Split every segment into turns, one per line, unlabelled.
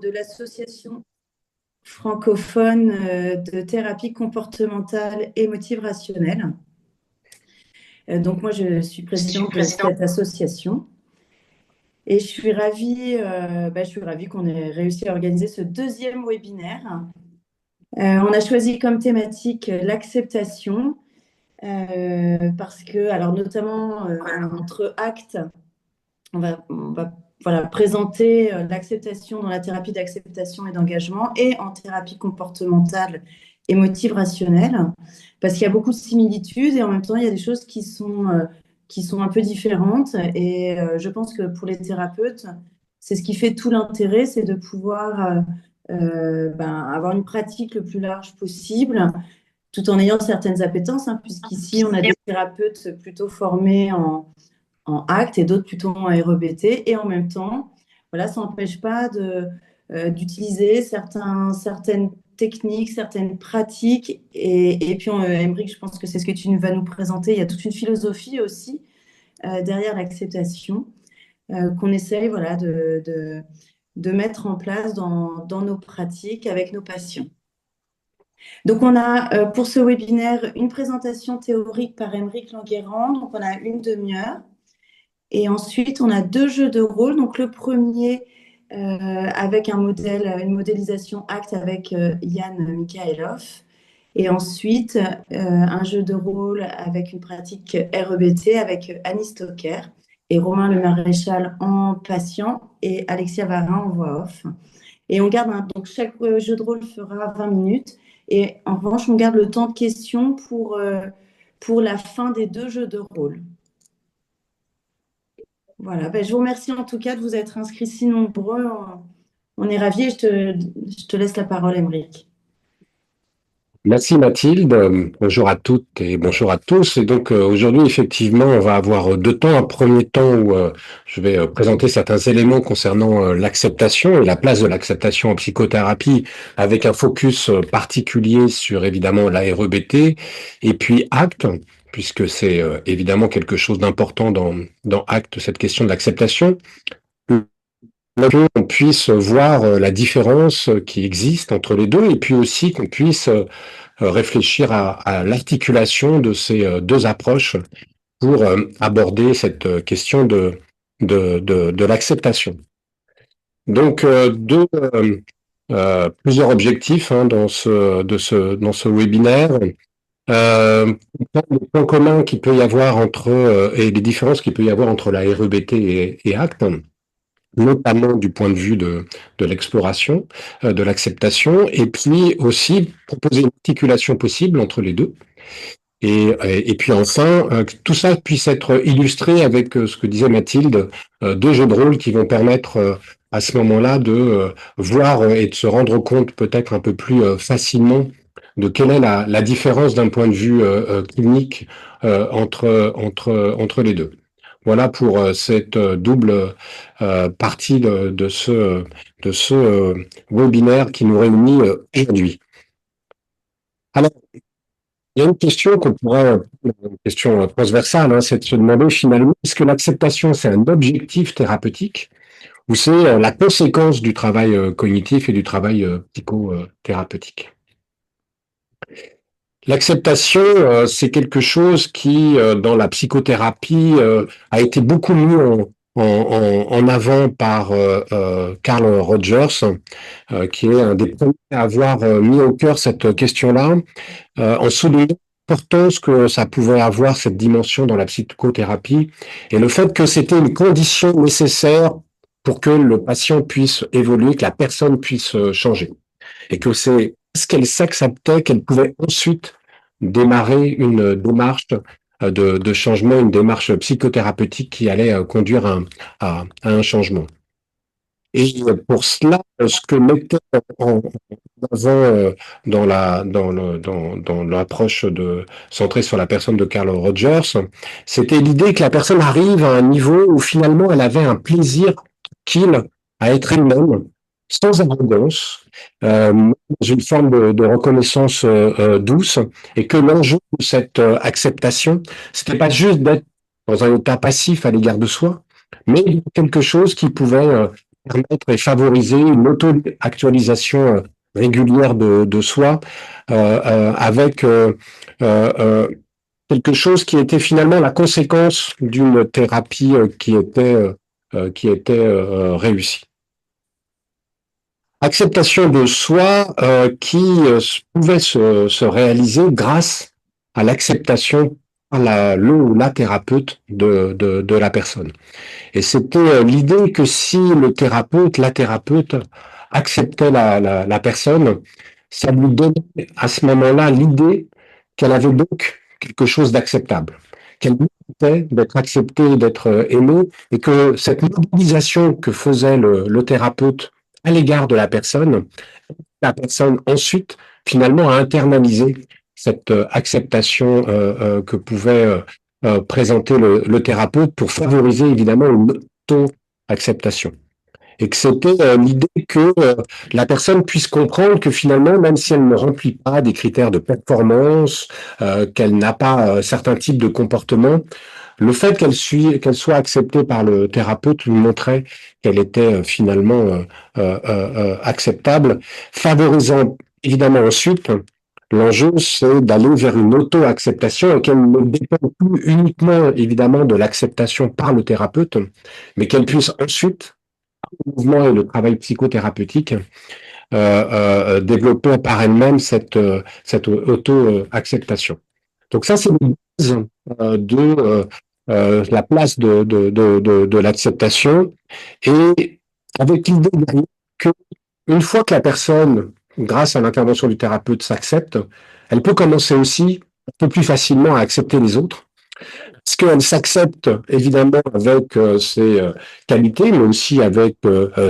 de l'association francophone de thérapie comportementale émotive rationnelle. Donc moi, je suis présidente de cette association. Et je suis ravie qu'on ait réussi à organiser ce deuxième webinaire. On a choisi comme thématique l'acceptation, parce que, alors notamment entre actes, on va voilà, présenter l'acceptation dans la thérapie d'acceptation et d'engagement et en thérapie comportementale émotive rationnelle, parce qu'il y a beaucoup de similitudes et en même temps, il y a des choses qui sont un peu différentes. Et je pense que pour les thérapeutes, c'est ce qui fait tout l'intérêt, c'est de pouvoir avoir une pratique le plus large possible, tout en ayant certaines appétences, hein, puisqu'ici, on a des thérapeutes plutôt formés en acte et d'autres plutôt en REBT. Et en même temps, voilà, ça n'empêche pas d'utiliser certaines techniques, certaines pratiques. Et puis, Aymeric, je pense que c'est ce que tu vas nous présenter. Il y a toute une philosophie aussi derrière l'acceptation qu'on essaye voilà, de mettre en place dans nos pratiques avec nos patients. Donc, on a pour ce webinaire une présentation théorique par Aymeric Languerrand. Donc, on a une demi-heure. Et ensuite, on a 2 jeux de rôle. Donc, le premier avec une modélisation acte avec Yann Mikhailov. Et ensuite, un jeu de rôle avec une pratique REBT avec Annie Stocker et Romain Le Maréchal en patient et Alexia Varin en voix off. Et on garde donc chaque jeu de rôle fera 20 minutes. Et en revanche, on garde le temps de questions pour la fin des 2 jeux de rôle. Voilà, je vous remercie en tout cas de vous être inscrits si nombreux. On est ravis et je te laisse la parole, Aymeric.
Merci Mathilde, bonjour à toutes et bonjour à tous. Et donc aujourd'hui, effectivement, on va avoir 2 temps. Un premier temps où je vais présenter certains éléments concernant l'acceptation et la place de l'acceptation en psychothérapie, avec un focus particulier sur évidemment la REBT, et puis acte, puisque c'est évidemment quelque chose d'important dans acte, cette question de l'acceptation. Qu'on puisse voir la différence qui existe entre les deux, et puis aussi qu'on puisse réfléchir à l'articulation de ces 2 approches pour aborder cette question de l'acceptation. Donc, plusieurs objectifs dans ce webinaire. Le point commun qu'il peut y avoir et les différences qu'il peut y avoir entre la REBT et ACT, notamment du point de vue de l'exploration, de l'acceptation, et puis aussi proposer une articulation possible entre les deux. Et puis enfin, que tout ça puisse être illustré avec ce que disait Mathilde, 2 jeux de rôle qui vont permettre à ce moment-là de voir et de se rendre compte peut-être un peu plus facilement de quelle est la différence d'un point de vue clinique entre les deux. Voilà pour cette double partie de ce webinaire qui nous réunit aujourd'hui. Alors, il y a une question une question transversale, c'est de se demander finalement, est-ce que l'acceptation, c'est un objectif thérapeutique ou c'est la conséquence du travail cognitif et du travail psychothérapeutique? L'acceptation, c'est quelque chose qui, dans la psychothérapie, a été beaucoup mis en avant par Carl Rogers, qui est un des premiers à avoir mis au cœur cette question-là, en soulignant l'importance que ça pouvait avoir, cette dimension dans la psychothérapie, et le fait que c'était une condition nécessaire pour que le patient puisse évoluer, que la personne puisse changer. Et que c'est parce qu'elle s'acceptait qu'elle pouvait ensuite démarrer une démarche de changement, une démarche psychothérapeutique qui allait conduire à un changement. Et pour cela, ce que mettait en avant dans l'approche centrée sur la personne de Carl Rogers, c'était l'idée que la personne arrive à un niveau où finalement elle avait un plaisir tranquille à être elle-même, sans arrogance, dans une forme de reconnaissance douce, et que l'enjeu de cette acceptation, c'était pas juste d'être dans un état passif à l'égard de soi, mais quelque chose qui pouvait permettre et favoriser une auto-actualisation régulière de soi avec quelque chose qui était finalement la conséquence d'une thérapie qui était réussie. Acceptation de soi pouvait se réaliser grâce à l'acceptation par le ou la thérapeute de la personne. Et c'était l'idée que si le thérapeute, la thérapeute acceptait la personne, ça lui donnait à ce moment-là l'idée qu'elle avait donc quelque chose d'acceptable, qu'elle méritait d'être acceptée, d'être aimée, et que cette mobilisation que faisait le thérapeute à l'égard de la personne ensuite finalement a internalisé cette acceptation que pouvait présenter le thérapeute pour favoriser évidemment une auto-acceptation. Et que c'était l'idée que la personne puisse comprendre que finalement, même si elle ne remplit pas des critères de performance, qu'elle n'a pas certains types de comportements, le fait qu'elle soit acceptée par le thérapeute lui montrait qu'elle était finalement acceptable, favorisant évidemment ensuite, l'enjeu c'est d'aller vers une auto-acceptation et qu'elle ne dépend plus uniquement évidemment de l'acceptation par le thérapeute, mais qu'elle puisse ensuite, le mouvement et le travail psychothérapeutique, développer par elle-même cette auto-acceptation. Donc ça, c'est une base de la place de l'acceptation et avec l'idée derrière que une fois que la personne, grâce à l'intervention du thérapeute, s'accepte, elle peut commencer aussi un peu plus facilement à accepter les autres parce qu'elle s'accepte évidemment avec ses qualités, mais aussi avec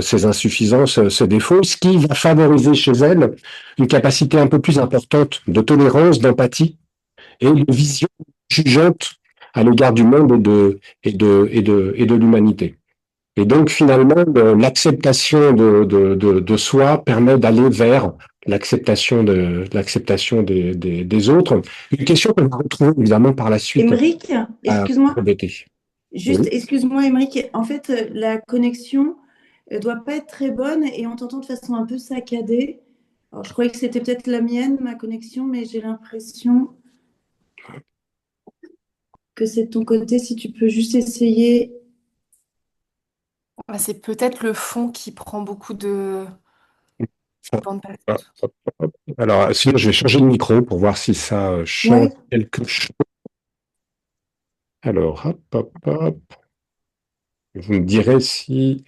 ses insuffisances, ses défauts, ce qui va favoriser chez elle une capacité un peu plus importante de tolérance, d'empathie et une vision jugeante à l'égard du monde et de l'humanité. Et donc, finalement, l'acceptation de soi permet d'aller vers l'acceptation des autres. Une question qu'on va retrouver évidemment par la suite
Émeric,
à
excuse-moi,
embêter.
juste,
Oui.
excuse-moi, Émeric. En fait, la connexion ne doit pas être très bonne et on t'entend de façon un peu saccadée. Alors, je croyais que c'était peut-être la mienne, ma connexion, mais j'ai l'impression que c'est de ton côté. Si tu peux juste essayer.
Ah, c'est peut-être le fond qui prend beaucoup de bande passante.
Alors, sinon, je vais changer de micro pour voir si ça change
Ouais.
quelque chose. Alors, hop, hop, hop. Vous me direz si...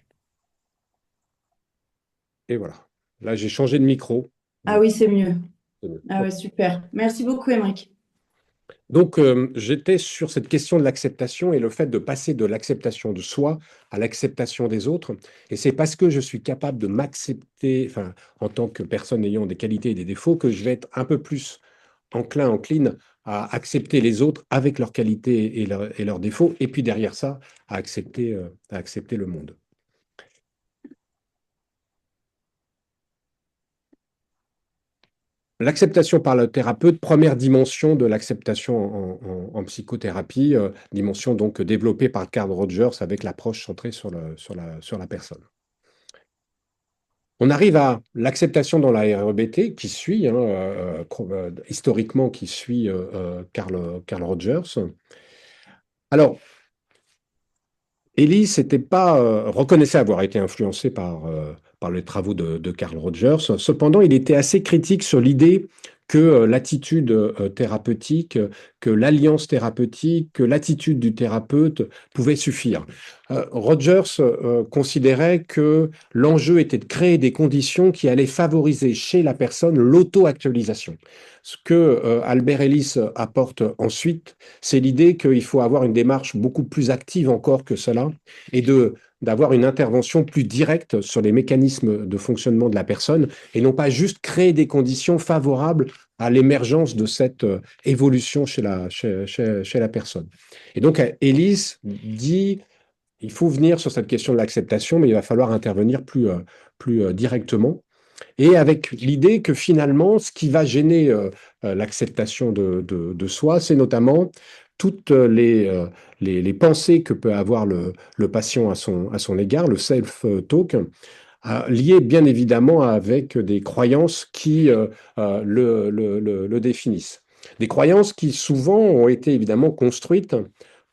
Et voilà. Là, j'ai changé de micro.
Ah
Donc,
oui, c'est mieux.
c'est mieux.
Ah ouais, super. Merci beaucoup, Émeric.
Donc, j'étais sur cette question de l'acceptation et le fait de passer de l'acceptation de soi à l'acceptation des autres. Et c'est parce que je suis capable de m'accepter, enfin, en tant que personne ayant des qualités et des défauts, que je vais être un peu plus encline à accepter les autres avec leurs qualités et leurs défauts, et puis derrière ça, à accepter le monde. L'acceptation par le thérapeute, première dimension de l'acceptation en psychothérapie, dimension donc développée par Carl Rogers avec l'approche centrée sur la personne. On arrive à l'acceptation dans la REBT qui suit, historiquement, qui suit Carl Rogers. Alors, Ellis reconnaissait avoir été influencé par les travaux de Carl Rogers. Cependant, il était assez critique sur l'idée que l'attitude thérapeutique, que l'alliance thérapeutique, que l'attitude du thérapeute pouvait suffire. Rogers considérait que l'enjeu était de créer des conditions qui allaient favoriser chez la personne l'auto-actualisation. Ce que Albert Ellis apporte ensuite, c'est l'idée qu'il faut avoir une démarche beaucoup plus active encore que cela et d'avoir une intervention plus directe sur les mécanismes de fonctionnement de la personne et non pas juste créer des conditions favorables à l'émergence de cette évolution chez la personne. Et donc, Ellis dit il faut venir sur cette question de l'acceptation, mais il va falloir intervenir plus directement. Et avec l'idée que finalement, ce qui va gêner l'acceptation de soi, c'est notamment toutes les pensées que peut avoir le patient à son égard, le self-talk, lié bien évidemment avec des croyances qui le définissent. Des croyances qui souvent ont été évidemment construites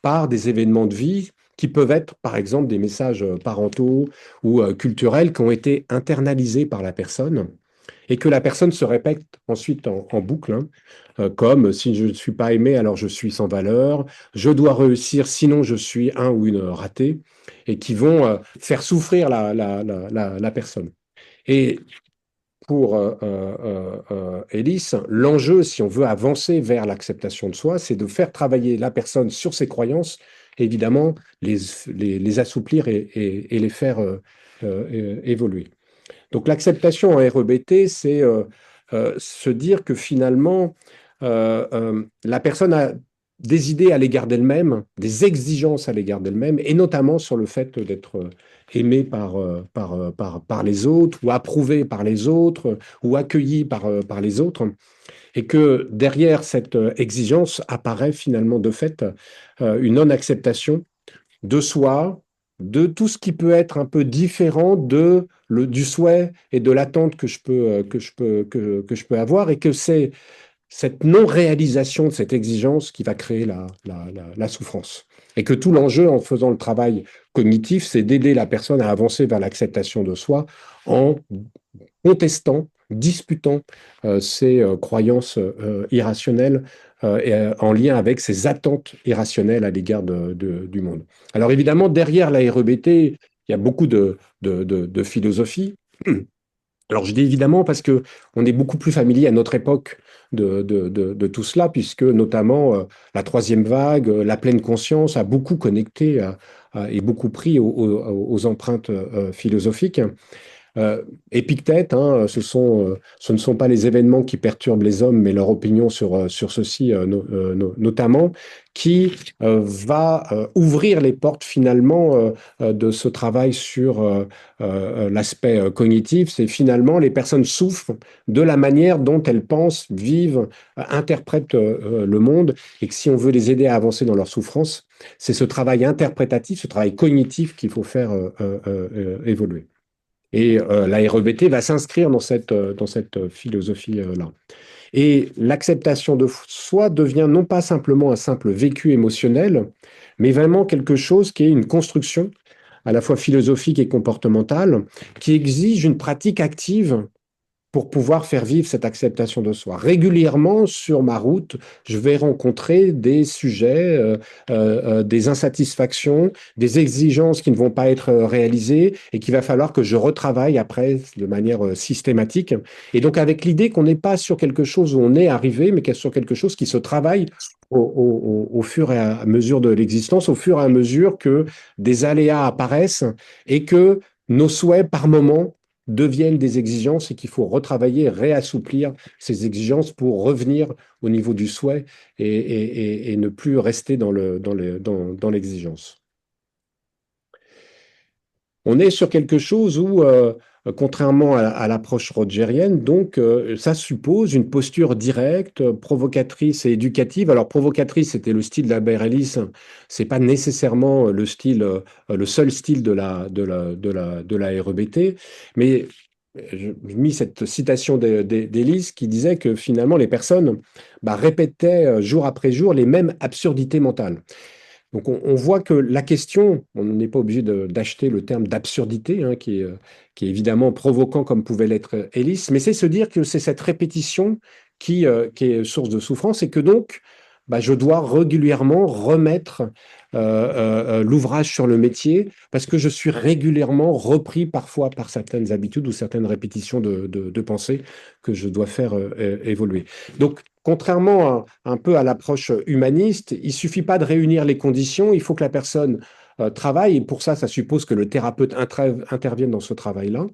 par des événements de vie qui peuvent être par exemple des messages parentaux ou culturels qui ont été internalisés par la personne et que la personne se répète ensuite en boucle, hein, comme si je ne suis pas aimé, alors je suis sans valeur, je dois réussir, sinon je suis un ou une ratée, et qui vont faire souffrir la personne. Et pour Ellis, l'enjeu, si on veut avancer vers l'acceptation de soi, c'est de faire travailler la personne sur ses croyances, et évidemment les assouplir et les faire évoluer. Donc l'acceptation en REBT, c'est se dire que finalement, la personne a des idées à l'égard d'elle-même, des exigences à l'égard d'elle-même, et notamment sur le fait d'être aimé par les autres, ou approuvé par les autres, ou accueilli par les autres, et que derrière cette exigence apparaît finalement de fait une non-acceptation de soi, de tout ce qui peut être un peu différent du souhait et de l'attente que je peux avoir, et que c'est cette non-réalisation de cette exigence qui va créer la souffrance. Et que tout l'enjeu en faisant le travail cognitif, c'est d'aider la personne à avancer vers l'acceptation de soi en contestant, disputant ses croyances irrationnelles en lien avec ses attentes irrationnelles à l'égard du monde. Alors évidemment, derrière la REBT, il y a beaucoup de philosophie. Alors je dis évidemment parce que on est beaucoup plus familier à notre époque de tout cela, puisque notamment la troisième vague, la pleine conscience a beaucoup connecté et beaucoup pris aux empreintes philosophiques. Épictète, hein, ce ne sont pas les événements qui perturbent les hommes, mais leur opinion sur ceci notamment, qui va ouvrir les portes finalement de ce travail sur l'aspect cognitif. C'est finalement les personnes souffrent de la manière dont elles pensent, vivent, interprètent le monde, et que si on veut les aider à avancer dans leur souffrance, c'est ce travail interprétatif, ce travail cognitif qu'il faut faire évoluer. Et la REBT va s'inscrire dans cette philosophie-là. Et l'acceptation de soi devient non pas simplement un simple vécu émotionnel, mais vraiment quelque chose qui est une construction à la fois philosophique et comportementale, qui exige une pratique active pour pouvoir faire vivre cette acceptation de soi. Régulièrement, sur ma route, je vais rencontrer des sujets, des insatisfactions, des exigences qui ne vont pas être réalisées et qu'il va falloir que je retravaille après de manière systématique. Et donc avec l'idée qu'on n'est pas sur quelque chose où on est arrivé, mais sur quelque chose qui se travaille au fur et à mesure de l'existence, au fur et à mesure que des aléas apparaissent et que nos souhaits, par moment, deviennent des exigences et qu'il faut retravailler, réassouplir ces exigences pour revenir au niveau du souhait et ne plus rester dans l'exigence. On est sur quelque chose où, contrairement à l'approche rogerienne, donc ça suppose une posture directe, provocatrice et éducative. Alors provocatrice, c'était le style d'Albert Ellis, c'est pas nécessairement le seul style de la REBT, mais j'ai mis cette citation d'Ellis qui disait que finalement les personnes répétaient jour après jour les mêmes absurdités mentales. Donc on voit que la question, on n'est pas obligé d'acheter le terme d'absurdité, hein, qui est évidemment provoquant comme pouvait l'être Ellis, mais c'est se dire que c'est cette répétition qui est source de souffrance et que donc je dois régulièrement remettre l'ouvrage sur le métier parce que je suis régulièrement repris parfois par certaines habitudes ou certaines répétitions de pensée que je dois faire évoluer. Donc, contrairement un peu à l'approche humaniste, il ne suffit pas de réunir les conditions, il faut que la personne travaille, et pour ça, ça suppose que le thérapeute intervienne dans ce travail-là,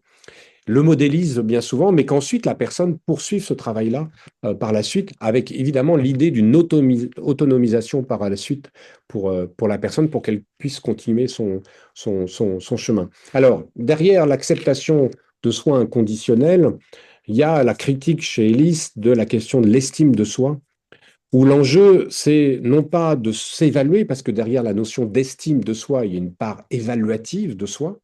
le modélise bien souvent, mais qu'ensuite la personne poursuive ce travail-là par la suite, avec évidemment l'idée d'une autonomisation par la suite pour la personne, pour qu'elle puisse continuer son chemin. Alors, derrière l'acceptation de soi inconditionnelle, il y a la critique chez Ellis de la question de l'estime de soi, où l'enjeu, c'est non pas de s'évaluer, parce que derrière la notion d'estime de soi, il y a une part évaluative de soi,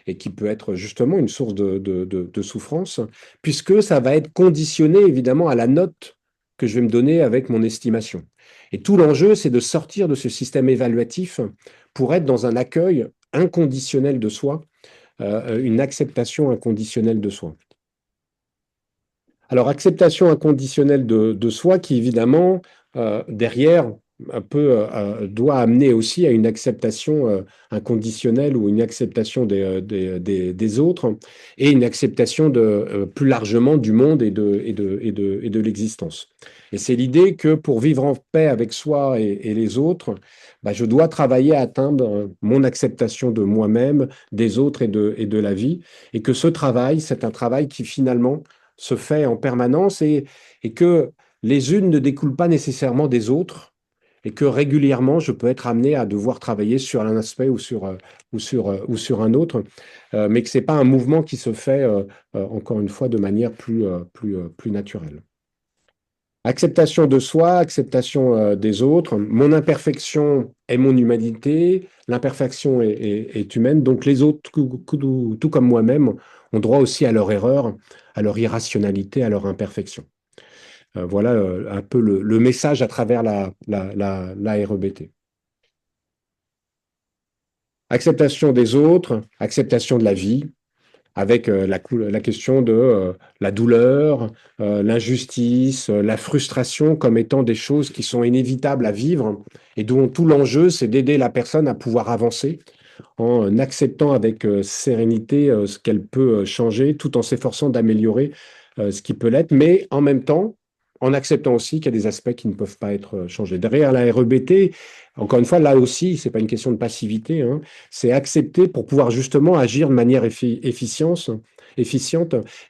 et qui peut être justement une source de souffrance, puisque ça va être conditionné évidemment à la note que je vais me donner avec mon estimation. Et tout l'enjeu, c'est de sortir de ce système évaluatif pour être dans un accueil inconditionnel de soi, une acceptation inconditionnelle de soi. Alors, acceptation inconditionnelle de soi qui, évidemment, derrière, doit amener aussi à une acceptation inconditionnelle ou une acceptation des autres et une acceptation plus largement du monde et de l'existence. Et c'est l'idée que pour vivre en paix avec soi et les autres, bah, je dois travailler à atteindre mon acceptation de moi-même, des autres et de la vie, et que ce travail, c'est un travail qui finalement se fait en permanence et que les unes ne découlent pas nécessairement des autres et que régulièrement, je peux être amené à devoir travailler sur un aspect ou sur un autre, mais que ce n'est pas un mouvement qui se fait, encore une fois, de manière plus naturelle. Acceptation de soi, acceptation des autres. Mon imperfection est mon humanité, l'imperfection est humaine, donc les autres, tout comme moi-même, ont droit aussi à leur erreur, à leur irrationalité, à leur imperfection. Voilà un peu le message à travers la REBT. Acceptation des autres, acceptation de la vie, avec la question de la douleur, l'injustice, la frustration comme étant des choses qui sont inévitables à vivre et dont tout l'enjeu, c'est d'aider la personne à pouvoir avancer en acceptant avec sérénité ce qu'elle peut changer, tout en s'efforçant d'améliorer ce qui peut l'être, mais en même temps, en acceptant aussi qu'il y a des aspects qui ne peuvent pas être changés. Derrière la REBT, encore une fois, là aussi, ce n'est pas une question de passivité, hein, c'est accepter pour pouvoir justement agir de manière efficiente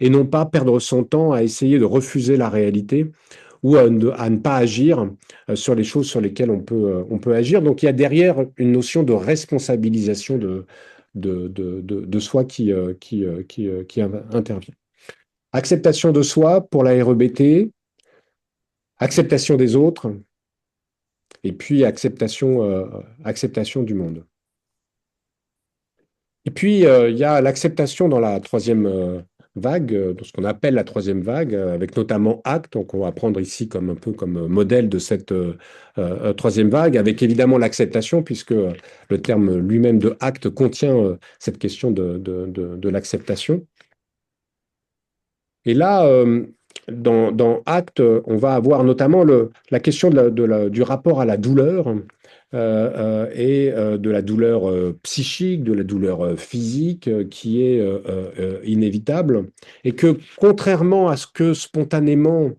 et non pas perdre son temps à essayer de refuser la réalité ou à ne pas agir sur les choses sur lesquelles on peut agir. Donc il y a derrière une notion de responsabilisation de soi qui intervient. Acceptation de soi pour la REBT, acceptation des autres, et puis acceptation du monde. Et puis, il y a l'acceptation dans la troisième vague, dans ce qu'on appelle la troisième vague, avec notamment ACT, donc on va prendre ici comme un peu comme modèle de cette troisième vague, avec évidemment l'acceptation, puisque le terme lui-même de ACT contient cette question de l'acceptation. Et là, dans ACT, on va avoir notamment la question du rapport à la douleur et de la douleur psychique, de la douleur physique qui est inévitable. Et que contrairement à ce que spontanément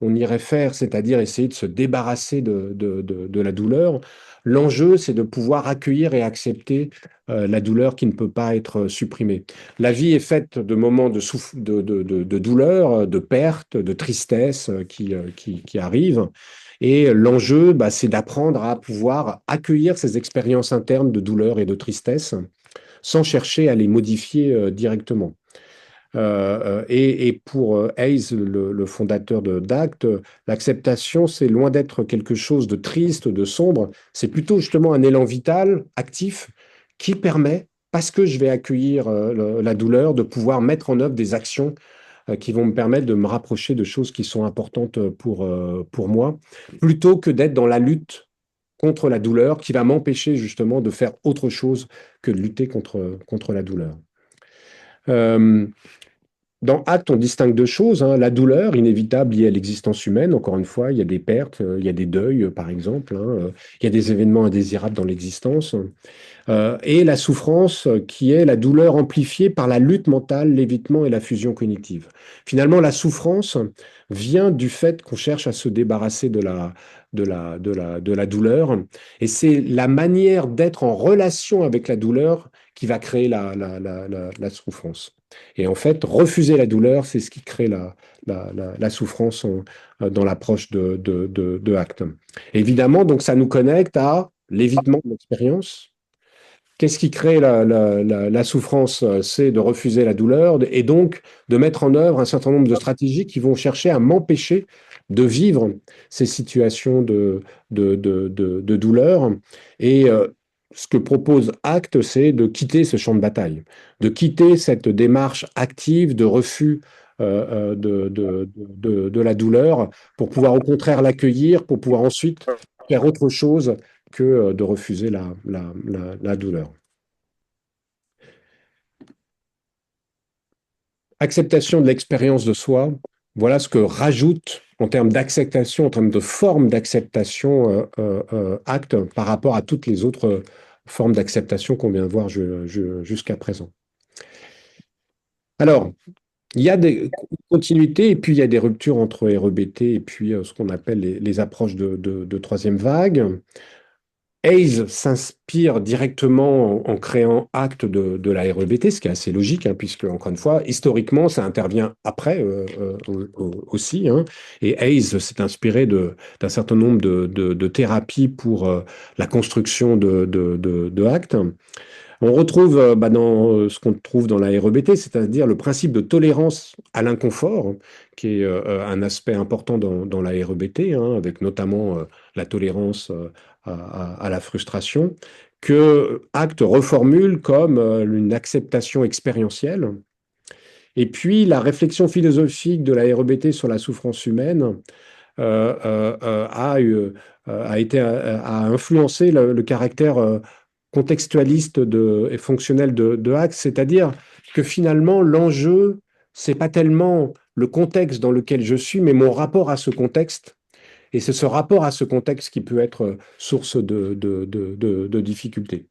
on irait faire, c'est-à-dire essayer de se débarrasser de la douleur, l'enjeu, c'est de pouvoir accueillir et accepter la douleur qui ne peut pas être supprimée. La vie est faite de moments de douleur, de perte, de tristesse qui arrivent. Et l'enjeu, bah, c'est d'apprendre à pouvoir accueillir ces expériences internes de douleur et de tristesse sans chercher à les modifier directement. Et pour Hayes, le fondateur d'ACT, l'acceptation, c'est loin d'être quelque chose de triste, de sombre, c'est plutôt justement un élan vital, actif, qui permet, parce que je vais accueillir la douleur, de pouvoir mettre en œuvre des actions qui vont me permettre de me rapprocher de choses qui sont importantes pour moi, plutôt que d'être dans la lutte contre la douleur, qui va m'empêcher justement de faire autre chose que de lutter contre la douleur. Dans Acte, on distingue deux choses, hein. La douleur inévitable liée à l'existence humaine, encore une fois, il y a des pertes, il y a des deuils, par exemple, hein, il y a des événements indésirables dans l'existence, et la souffrance qui est la douleur amplifiée par la lutte mentale, l'évitement et la fusion cognitive. Finalement, la souffrance vient du fait qu'on cherche à se débarrasser de la douleur, et c'est la manière d'être en relation avec la douleur qui va créer la souffrance. Et en fait, refuser la douleur, c'est ce qui crée la souffrance dans l'approche de Acte. Évidemment, donc ça nous connecte à l'évitement de l'expérience, Qu'est-ce qui crée la souffrance? C'est de refuser la douleur et donc de mettre en œuvre un certain nombre de stratégies qui vont chercher à m'empêcher de vivre ces situations de douleur. Et ce que propose Acte, c'est de quitter ce champ de bataille, de quitter cette démarche active de refus de la douleur pour pouvoir au contraire l'accueillir, pour pouvoir ensuite faire autre chose que de refuser la douleur. Acceptation de l'expérience de soi, voilà ce que rajoute en termes d'acceptation, en termes de forme d'acceptation acte par rapport à toutes les autres formes d'acceptation qu'on vient de voir jusqu'à présent. Alors, il y a des continuités et puis il y a des ruptures entre REBT et puis ce qu'on appelle les approches de troisième vague. Hayes s'inspire directement en créant Acte de la REBT, ce qui est assez logique, hein, puisque, encore une fois, historiquement, ça intervient après aussi. Hein, et Hayes s'est inspiré d'un certain nombre de thérapies pour la construction de Acte. On retrouve dans ce qu'on trouve dans la REBT, c'est-à-dire le principe de tolérance à l'inconfort, qui est un aspect important dans la REBT, hein, avec notamment la tolérance à la frustration, que Acte reformule comme une acceptation expérientielle. Et puis la réflexion philosophique de la REBT sur la souffrance humaine a influencé le caractère contextualiste et fonctionnel de Acte, c'est-à-dire que finalement, l'enjeu, c'est pas tellement le contexte dans lequel je suis, mais mon rapport à ce contexte. Et c'est ce rapport à ce contexte qui peut être source de difficultés.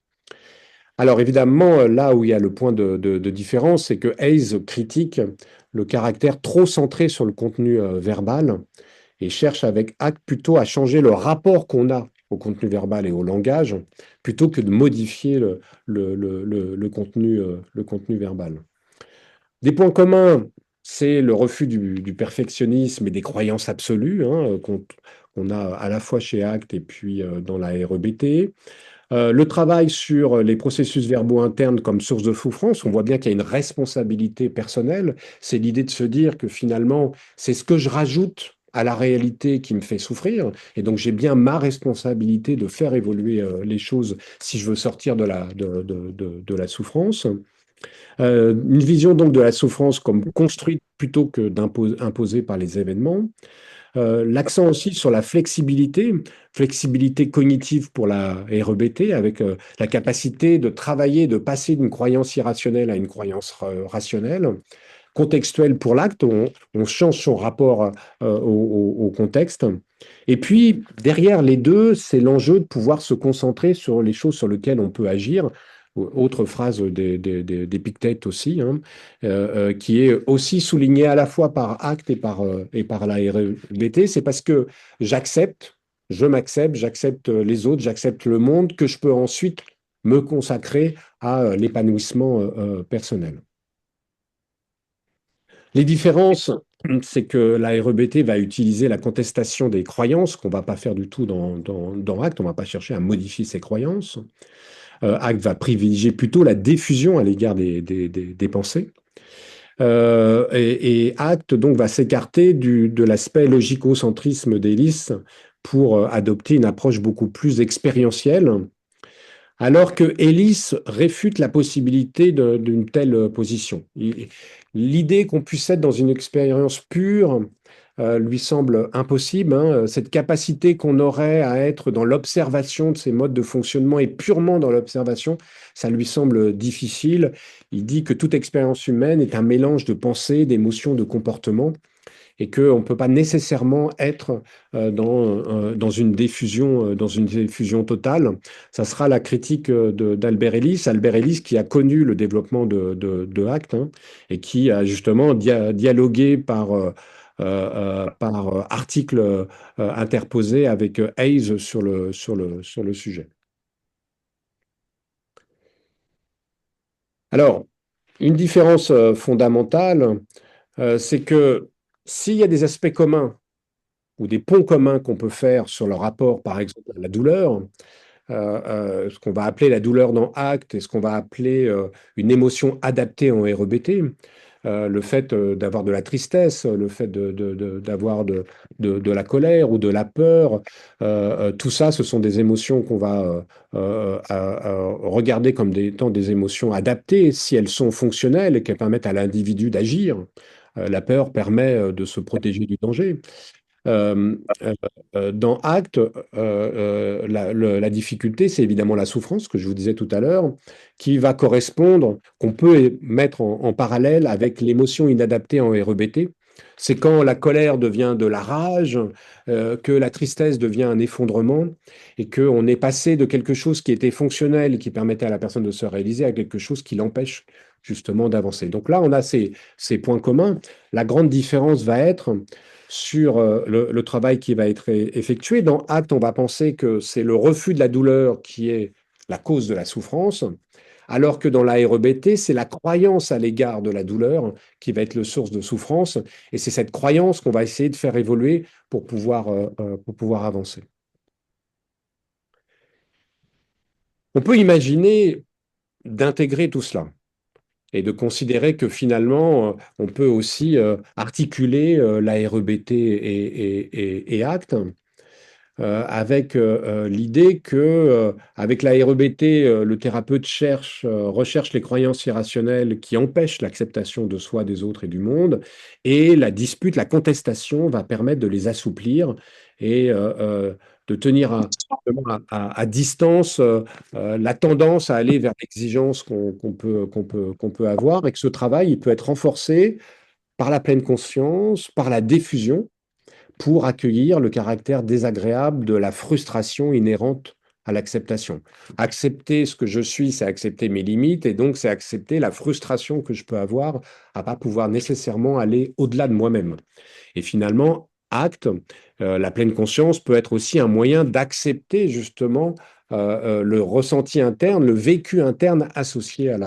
Alors évidemment, là où il y a le point de différence, c'est que Hayes critique le caractère trop centré sur le contenu verbal et cherche avec Acte plutôt à changer le rapport qu'on a au contenu verbal et au langage, plutôt que de modifier le contenu verbal. Des points communs, c'est le refus du perfectionnisme et des croyances absolues, hein, qu'on a à la fois chez Acte et puis dans la REBT. Le travail sur les processus verbaux internes comme source de souffrance, on voit bien qu'il y a une responsabilité personnelle. C'est l'idée de se dire que finalement, c'est ce que je rajoute à la réalité qui me fait souffrir. Et donc, j'ai bien ma responsabilité de faire évoluer les choses si je veux sortir de la souffrance. Une vision donc de la souffrance comme construite plutôt que imposée par les événements. L'accent aussi sur la flexibilité cognitive pour la REBT, avec la capacité de travailler, de passer d'une croyance irrationnelle à une croyance rationnelle. Contextuelle pour l'acte, on change son rapport au contexte. Et puis, derrière les deux, c'est l'enjeu de pouvoir se concentrer sur les choses sur lesquelles on peut agir. Autre phrase d'Épictète aussi, hein, qui est aussi soulignée à la fois par Acte et par la REBT, c'est parce que je m'accepte, j'accepte les autres, j'accepte le monde, que je peux ensuite me consacrer à l'épanouissement personnel. Les différences, c'est que la REBT va utiliser la contestation des croyances, qu'on ne va pas faire du tout dans Acte, on ne va pas chercher à modifier ses croyances. Acte va privilégier plutôt la diffusion à l'égard des pensées. Et Acte donc va s'écarter de l'aspect logicocentrisme d'Ellis pour adopter une approche beaucoup plus expérientielle, alors que Ellis réfute la possibilité d'une telle position. L'idée qu'on puisse être dans une expérience pure lui semble impossible, hein. Cette capacité qu'on aurait à être dans l'observation de ces modes de fonctionnement et purement dans l'observation, ça lui semble difficile. Il dit que toute expérience humaine est un mélange de pensées, d'émotions, de comportements, et qu'on ne peut pas nécessairement être dans une diffusion totale. Ça sera la critique d'Albert Ellis. Albert Ellis qui a connu le développement de Acte, hein, et qui a justement dialogué par article interposé avec Hayes sur le sujet. Alors, une différence fondamentale, c'est que s'il y a des aspects communs ou des ponts communs qu'on peut faire sur le rapport, par exemple, à la douleur, ce qu'on va appeler la douleur dans ACT et ce qu'on va appeler une émotion adaptée en REBT. Le fait d'avoir de la tristesse, le fait d'avoir de la colère ou de la peur, tout ça, ce sont des émotions qu'on va regarder comme étant des émotions adaptées si elles sont fonctionnelles et qu'elles permettent à l'individu d'agir. La peur permet de se protéger du danger. Euh, dans Acte, la difficulté, c'est évidemment la souffrance, que je vous disais tout à l'heure, qui va correspondre, qu'on peut mettre en parallèle avec l'émotion inadaptée en REBT. C'est quand la colère devient de la rage, que la tristesse devient un effondrement, et qu'on est passé de quelque chose qui était fonctionnel et qui permettait à la personne de se réaliser à quelque chose qui l'empêche justement d'avancer. Donc là, on a ces points communs. La grande différence va être sur le travail qui va être effectué. Dans Acte, on va penser que c'est le refus de la douleur qui est la cause de la souffrance, alors que dans la REBT, c'est la croyance à l'égard de la douleur qui va être le source de souffrance, et c'est cette croyance qu'on va essayer de faire évoluer pour pouvoir avancer. On peut imaginer d'intégrer tout cela et de considérer que finalement, on peut aussi articuler la REBT et Acte avec l'idée que avec la REBT, le thérapeute recherche les croyances irrationnelles qui empêchent l'acceptation de soi, des autres et du monde, et la dispute, la contestation va permettre de les assouplir et de tenir à distance la tendance à aller vers l'exigence qu'on peut avoir, et que ce travail, il peut être renforcé par la pleine conscience, par la diffusion pour accueillir le caractère désagréable de la frustration inhérente à l'acceptation. Accepter ce que je suis, c'est accepter mes limites, et donc c'est accepter la frustration que je peux avoir à pas pouvoir nécessairement aller au-delà de moi-même. Et finalement, acte, la pleine conscience peut être aussi un moyen d'accepter justement le ressenti interne, le vécu interne associé à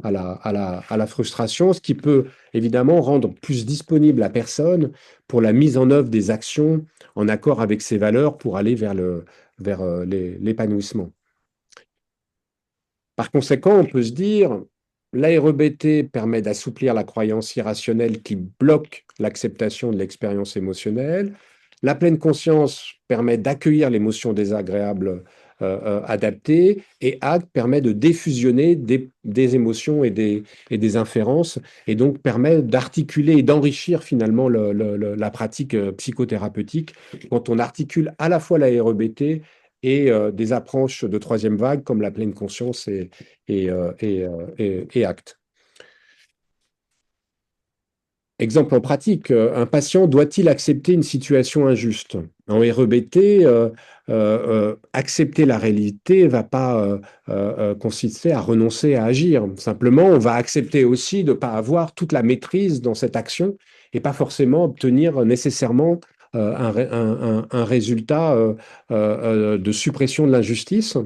la frustration, ce qui peut évidemment rendre plus disponible la personne pour la mise en œuvre des actions en accord avec ses valeurs pour aller vers l'épanouissement. Par conséquent, on peut se dire, l'AREBT permet d'assouplir la croyance irrationnelle qui bloque l'acceptation de l'expérience émotionnelle. La pleine conscience permet d'accueillir l'émotion désagréable adaptée. Et ACT permet de défusionner des émotions et des inférences, et donc permet d'articuler et d'enrichir finalement la pratique psychothérapeutique quand on articule à la fois la REBT et des approches de troisième vague comme la pleine conscience et acte. Exemple en pratique, un patient doit-il accepter une situation injuste? En REBT, accepter la réalité ne va pas consister à renoncer à agir. Simplement, on va accepter aussi de ne pas avoir toute la maîtrise dans cette action et pas forcément obtenir nécessairement un résultat de suppression de l'injustice.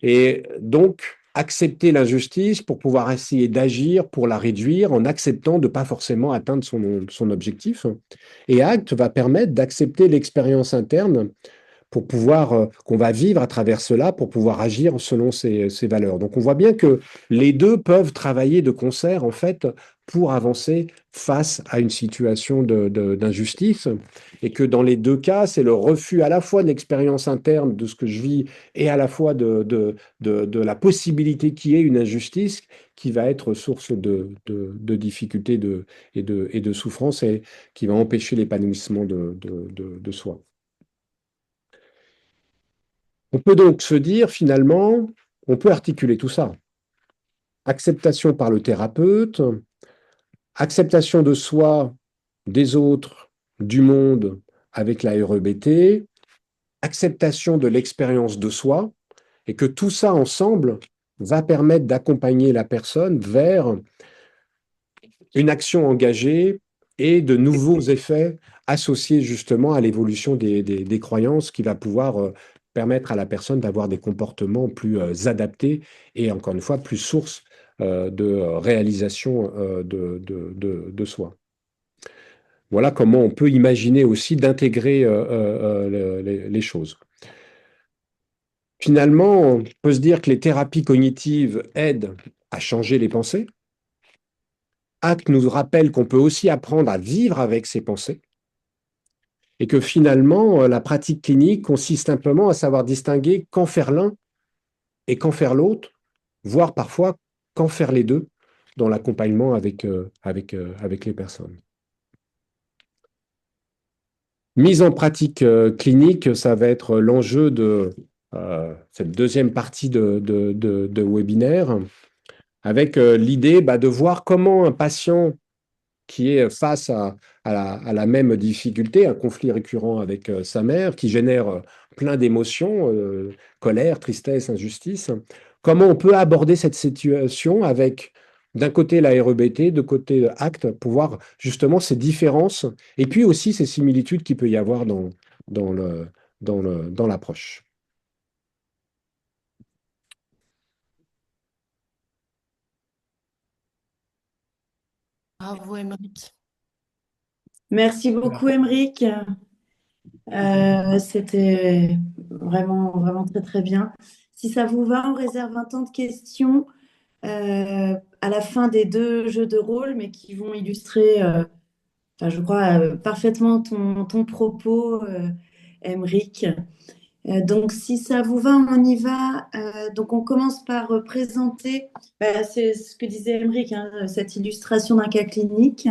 Et donc, accepter l'injustice pour pouvoir essayer d'agir pour la réduire en acceptant de ne pas forcément atteindre son objectif. Et acte va permettre d'accepter l'expérience interne pour pouvoir, qu'on va vivre à travers cela, pour pouvoir agir selon ses valeurs. Donc on voit bien que les deux peuvent travailler de concert, en fait, pour avancer face à une situation d'injustice, et que dans les deux cas, c'est le refus à la fois de l'expérience interne de ce que je vis et à la fois de la possibilité qu'il y ait une injustice qui va être source de difficultés et de souffrance, et qui va empêcher l'épanouissement de soi. On peut donc se dire, finalement, on peut articuler tout ça. Acceptation par le thérapeute, acceptation de soi, des autres, du monde avec la REBT, acceptation de l'expérience de soi, et que tout ça ensemble va permettre d'accompagner la personne vers une action engagée et de nouveaux effets associés justement à l'évolution des croyances, qui va pouvoir permettre à la personne d'avoir des comportements plus adaptés et encore une fois plus source de réalisation de soi. Voilà comment on peut imaginer aussi d'intégrer les choses. Finalement, on peut se dire que les thérapies cognitives aident à changer les pensées. ACT nous rappelle qu'on peut aussi apprendre à vivre avec ses pensées et que finalement, la pratique clinique consiste simplement à savoir distinguer quand faire l'un et quand faire l'autre, voire parfois quand faire les deux dans l'accompagnement avec les personnes. Mise en pratique clinique, ça va être l'enjeu de cette deuxième partie de webinaire, avec l'idée de voir comment un patient qui est face à la même difficulté, un conflit récurrent avec sa mère, qui génère plein d'émotions, colère, tristesse, injustice. Comment on peut aborder cette situation avec, d'un côté, la REBT, de côté, ACT, pour voir justement ces différences et puis aussi ces similitudes qu'il peut y avoir dans dans l'approche.
Bravo, Émeric.
Merci beaucoup, Émeric. C'était vraiment, vraiment très, très bien. Si ça vous va, on réserve un temps de questions à la fin des deux jeux de rôle, mais qui vont illustrer, enfin, je crois, parfaitement ton propos, Émeric. Donc, si ça vous va, on y va. Donc, on commence par présenter, c'est ce que disait Émeric, hein, cette illustration d'un cas clinique.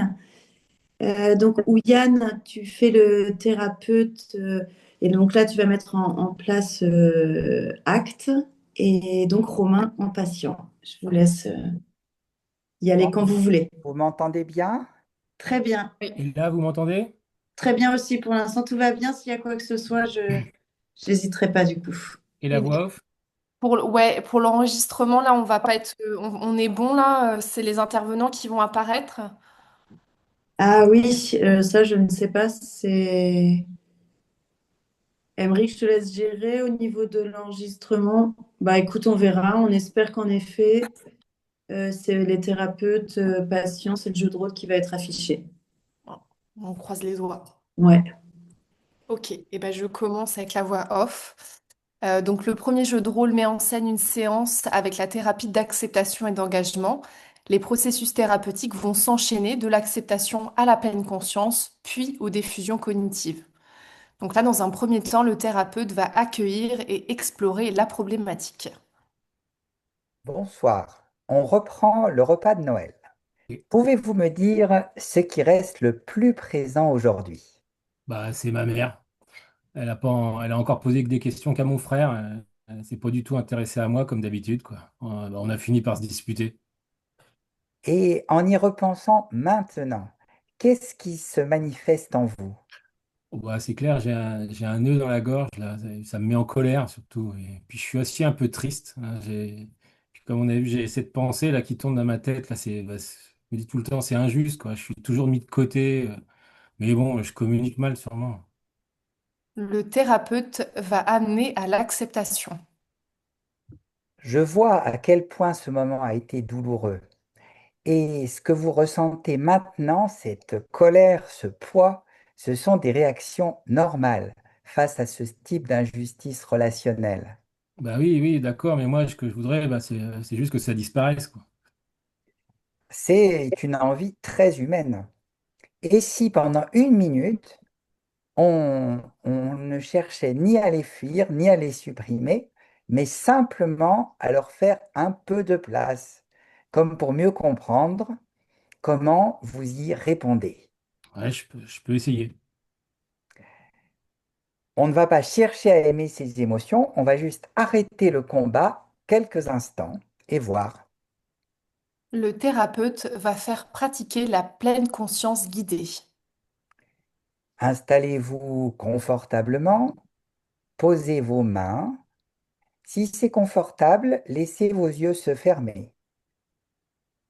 Donc, où Yann, tu fais le thérapeute, et donc là, tu vas mettre en place acte, et donc Romain en patient. Je vous laisse y aller quand vous voulez.
Vous m'entendez bien?
Très bien.
Et là, vous m'entendez?
Très bien aussi pour l'instant, tout va bien. S'il y a quoi que ce soit, je n'hésiterai pas du coup.
Et la voix off?
Ouais, pour l'enregistrement, là, on va pas être, on est bon là. C'est les intervenants qui vont apparaître.
Ah oui, ça, je ne sais pas. C'est Emeric, je te laisse gérer au niveau de l'enregistrement. Bah écoute, on verra. On espère qu'en effet, c'est les thérapeutes, patients, c'est le jeu de rôle qui va être affiché.
On croise les doigts.
Ouais.
Ok, et ben je commence avec la voix off. Donc le premier jeu de rôle met en scène une séance avec la thérapie d'acceptation et d'engagement. Les processus thérapeutiques vont s'enchaîner de l'acceptation à la pleine conscience, puis aux diffusions cognitives. Donc là, dans un premier temps, le thérapeute va accueillir et explorer la problématique.
Bonsoir. On reprend le repas de Noël.
Et-
Pouvez-vous me dire ce qui reste le plus présent aujourd'hui?
Bah, c'est ma mère. Elle a encore posé que des questions qu'à mon frère. Elle s'est pas du tout intéressée à moi comme d'habitude, quoi. On a fini par se disputer.
Et en y repensant maintenant, qu'est-ce qui se manifeste en vous?
Oh, bah, c'est clair, j'ai un nœud dans la gorge, là. Ça me met en colère, surtout. Et puis, je suis aussi un peu triste, hein. Puis comme on a vu, j'ai cette pensée là qui tourne dans ma tête. Là, je me dis tout le temps, c'est injuste, quoi. Je suis toujours mis de côté. Mais bon, je communique mal, sûrement.
Le thérapeute va amener à l'acceptation.
Je vois à quel point ce moment a été douloureux. Et ce que vous ressentez maintenant, cette colère, ce poids, ce sont des réactions normales face à ce type d'injustice relationnelle.
Bah oui, oui, d'accord, mais moi, ce que je voudrais, c'est juste que ça disparaisse, quoi.
C'est une envie très humaine. Et si pendant une minute, on ne cherchait ni à les fuir, ni à les supprimer, mais simplement à leur faire un peu de place, comme pour mieux comprendre comment vous y répondez.
Ouais, je peux essayer.
On ne va pas chercher à aimer ses émotions, on va juste arrêter le combat quelques instants et voir.
Le thérapeute va faire pratiquer la pleine conscience guidée.
Installez-vous confortablement, posez vos mains. Si c'est confortable, laissez vos yeux se fermer.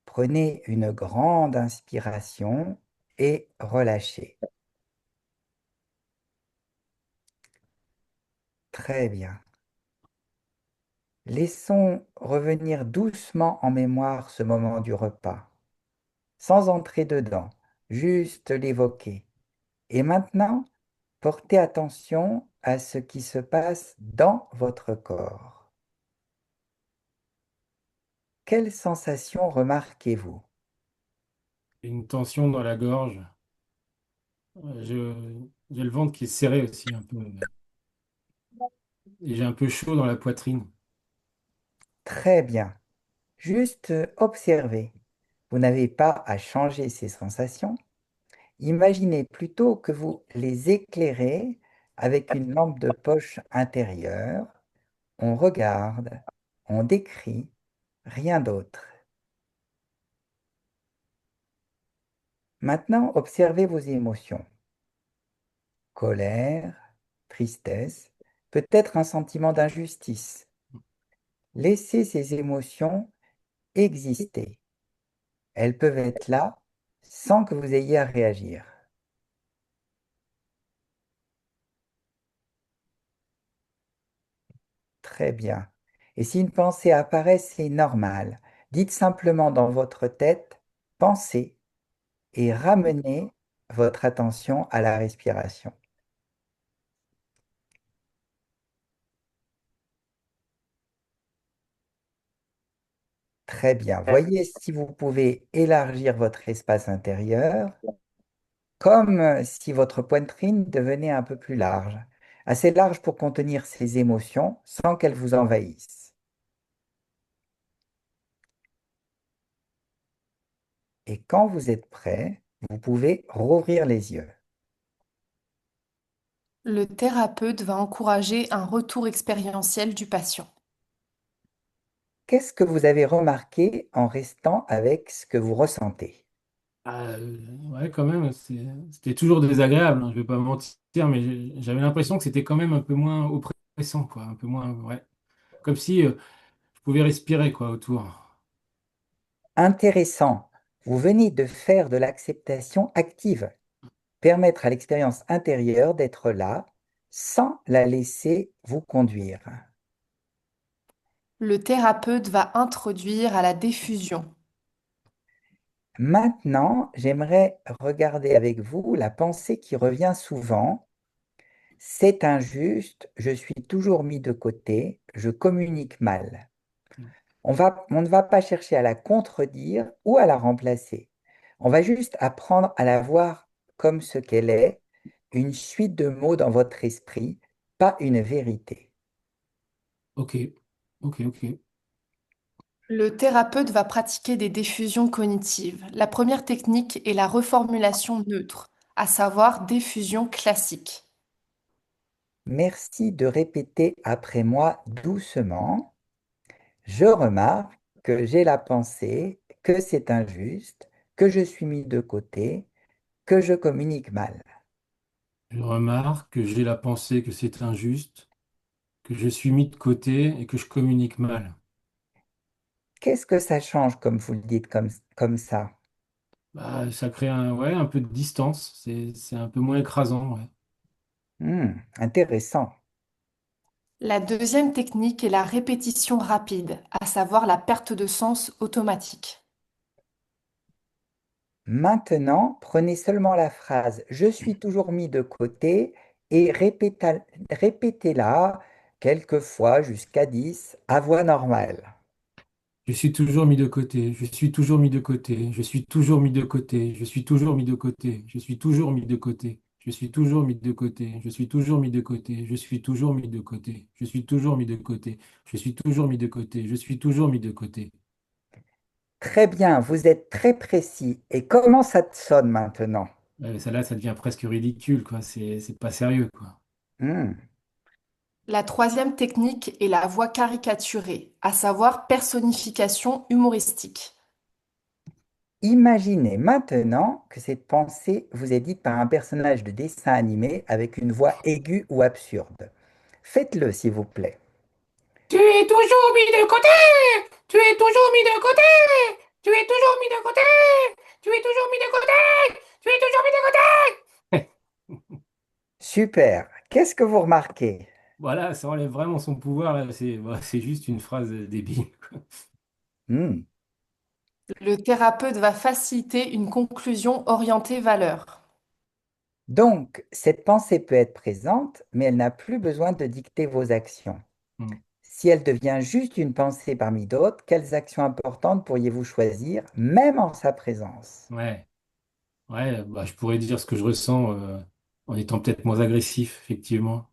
Prenez une grande inspiration et relâchez. Très bien. Laissons revenir doucement en mémoire ce moment du repas, sans entrer dedans, juste l'évoquer. Et maintenant, portez attention à ce qui se passe dans votre corps. quelle sensation remarquez-vous?
Une tension dans la gorge. J'ai le ventre qui est serré aussi un peu. Et j'ai un peu chaud dans la poitrine.
Très bien. Juste observez. Vous n'avez pas à changer ces sensations. Imaginez plutôt que vous les éclairez avec une lampe de poche intérieure. On regarde, on décrit, rien d'autre. Maintenant, observez vos émotions. Colère, tristesse, peut-être un sentiment d'injustice. Laissez ces émotions exister. Elles peuvent être là sans que vous ayez à réagir. Très bien. Et si une pensée apparaît, c'est normal. Dites simplement dans votre tête, pensez et ramenez votre attention à la respiration. Très bien. Voyez si vous pouvez élargir votre espace intérieur, comme si votre poitrine devenait un peu plus large, assez large pour contenir ces émotions sans qu'elles vous envahissent. Et quand vous êtes prêt, vous pouvez rouvrir les yeux.
Le thérapeute va encourager un retour expérientiel du patient.
Qu'est-ce que vous avez remarqué en restant avec ce que vous ressentez?
Ouais, quand même, c'était toujours désagréable, hein, je vais pas mentir, mais j'avais l'impression que c'était quand même un peu moins oppressant, quoi, un peu moins, ouais. Comme si je pouvais respirer, quoi, autour.
Intéressant. Vous venez de faire de l'acceptation active, permettre à l'expérience intérieure d'être là sans la laisser vous conduire.
Le thérapeute va introduire à la diffusion.
Maintenant, j'aimerais regarder avec vous la pensée qui revient souvent. C'est injuste, je suis toujours mis de côté, je communique mal. On ne va pas chercher à la contredire ou à la remplacer. On va juste apprendre à la voir comme ce qu'elle est, une suite de mots dans votre esprit, pas une vérité.
Ok, ok.
Le thérapeute va pratiquer des diffusions cognitives. La première technique est la reformulation neutre, à savoir diffusion classique.
Merci de répéter après moi doucement. Je remarque que j'ai la pensée, que c'est injuste, que je suis mis de côté, que je communique mal.
Je remarque que j'ai la pensée que c'est injuste, que je suis mis de côté et que je communique mal.
Qu'est-ce que ça change comme vous le dites comme ça?
Bah, ça crée ouais, un peu de distance, c'est un peu moins écrasant, ouais.
Intéressant.
La deuxième technique est la répétition rapide, à savoir la perte de sens automatique.
Maintenant, prenez seulement la phrase «Je suis toujours mis de côté» et répétez-la quelques fois jusqu'à 10 à voix normale.
Je suis toujours mis de côté, je suis toujours mis de côté, je suis toujours mis de côté, je suis toujours mis de côté, je suis toujours mis de côté, je suis toujours mis de côté, je suis toujours mis de côté, je suis toujours mis de côté, je suis toujours mis de côté, je suis toujours mis de côté, je suis toujours mis de côté.
Très bien, vous êtes très précis. Et comment ça sonne maintenant?
Ça là, ça devient presque ridicule, quoi. C'est pas sérieux, quoi.
Hmm.
La troisième technique est la voix caricaturée, à savoir personnification humoristique.
Imaginez maintenant que cette pensée vous est dite par un personnage de dessin animé avec une voix aiguë ou absurde. Faites-le, s'il vous plaît.
Tu es toujours mis de côté! Tu es toujours mis de côté! Tu es toujours mis de côté! Tu es toujours mis de côté! Tu es toujours mis de côté!
Super. Qu'est-ce que vous remarquez?
Voilà, ça enlève vraiment son pouvoir, là. C'est juste une phrase débile, quoi.
Hmm.
Le thérapeute va faciliter une conclusion orientée valeur.
Donc, cette pensée peut être présente, mais elle n'a plus besoin de dicter vos actions.
Hmm.
Si elle devient juste une pensée parmi d'autres, quelles actions importantes pourriez-vous choisir, même en sa présence?
Ouais, ouais, bah, je pourrais dire ce que je ressens en étant peut-être moins agressif, effectivement.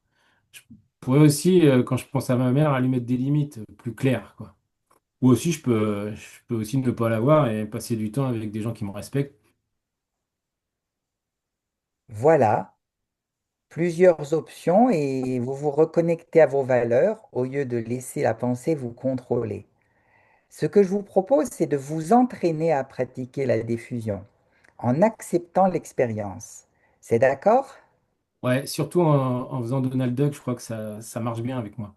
Je pourrais aussi, quand je pense à ma mère, à lui mettre des limites plus claires, quoi. Ou aussi, je peux aussi ne pas l'avoir et passer du temps avec des gens qui me respectent.
Voilà, plusieurs options et vous vous reconnectez à vos valeurs au lieu de laisser la pensée vous contrôler. Ce que je vous propose, c'est de vous entraîner à pratiquer la diffusion en acceptant l'expérience. C'est d'accord?
Ouais, surtout en faisant Donald Duck, je crois que ça marche bien avec moi.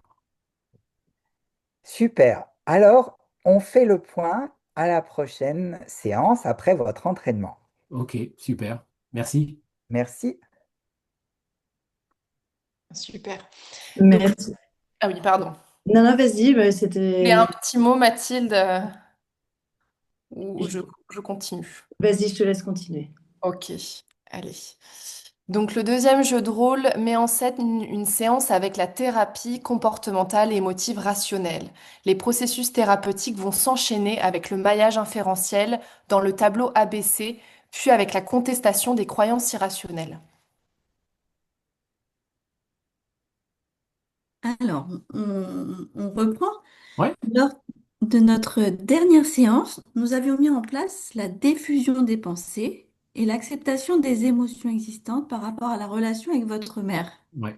Super. Alors, on fait le point à la prochaine séance après votre entraînement.
Ok, super. Merci.
Merci.
Super. Donc,
Merci.
ah oui, pardon.
Non, non, vas-y, bah,
Et un
c'était.
petit mot, Mathilde, ou je continue.
Vas-y, je te laisse continuer.
Ok, allez. Donc le deuxième jeu de rôle met en scène une séance avec la thérapie comportementale et émotive rationnelle. Les processus thérapeutiques vont s'enchaîner avec le maillage inférentiel dans le tableau ABC, puis avec la contestation des croyances irrationnelles.
Alors, on reprend.
Ouais,
Lors de notre dernière séance, nous avions mis en place la diffusion des pensées et l'acceptation des émotions existantes par rapport à la relation avec votre mère.
ouais,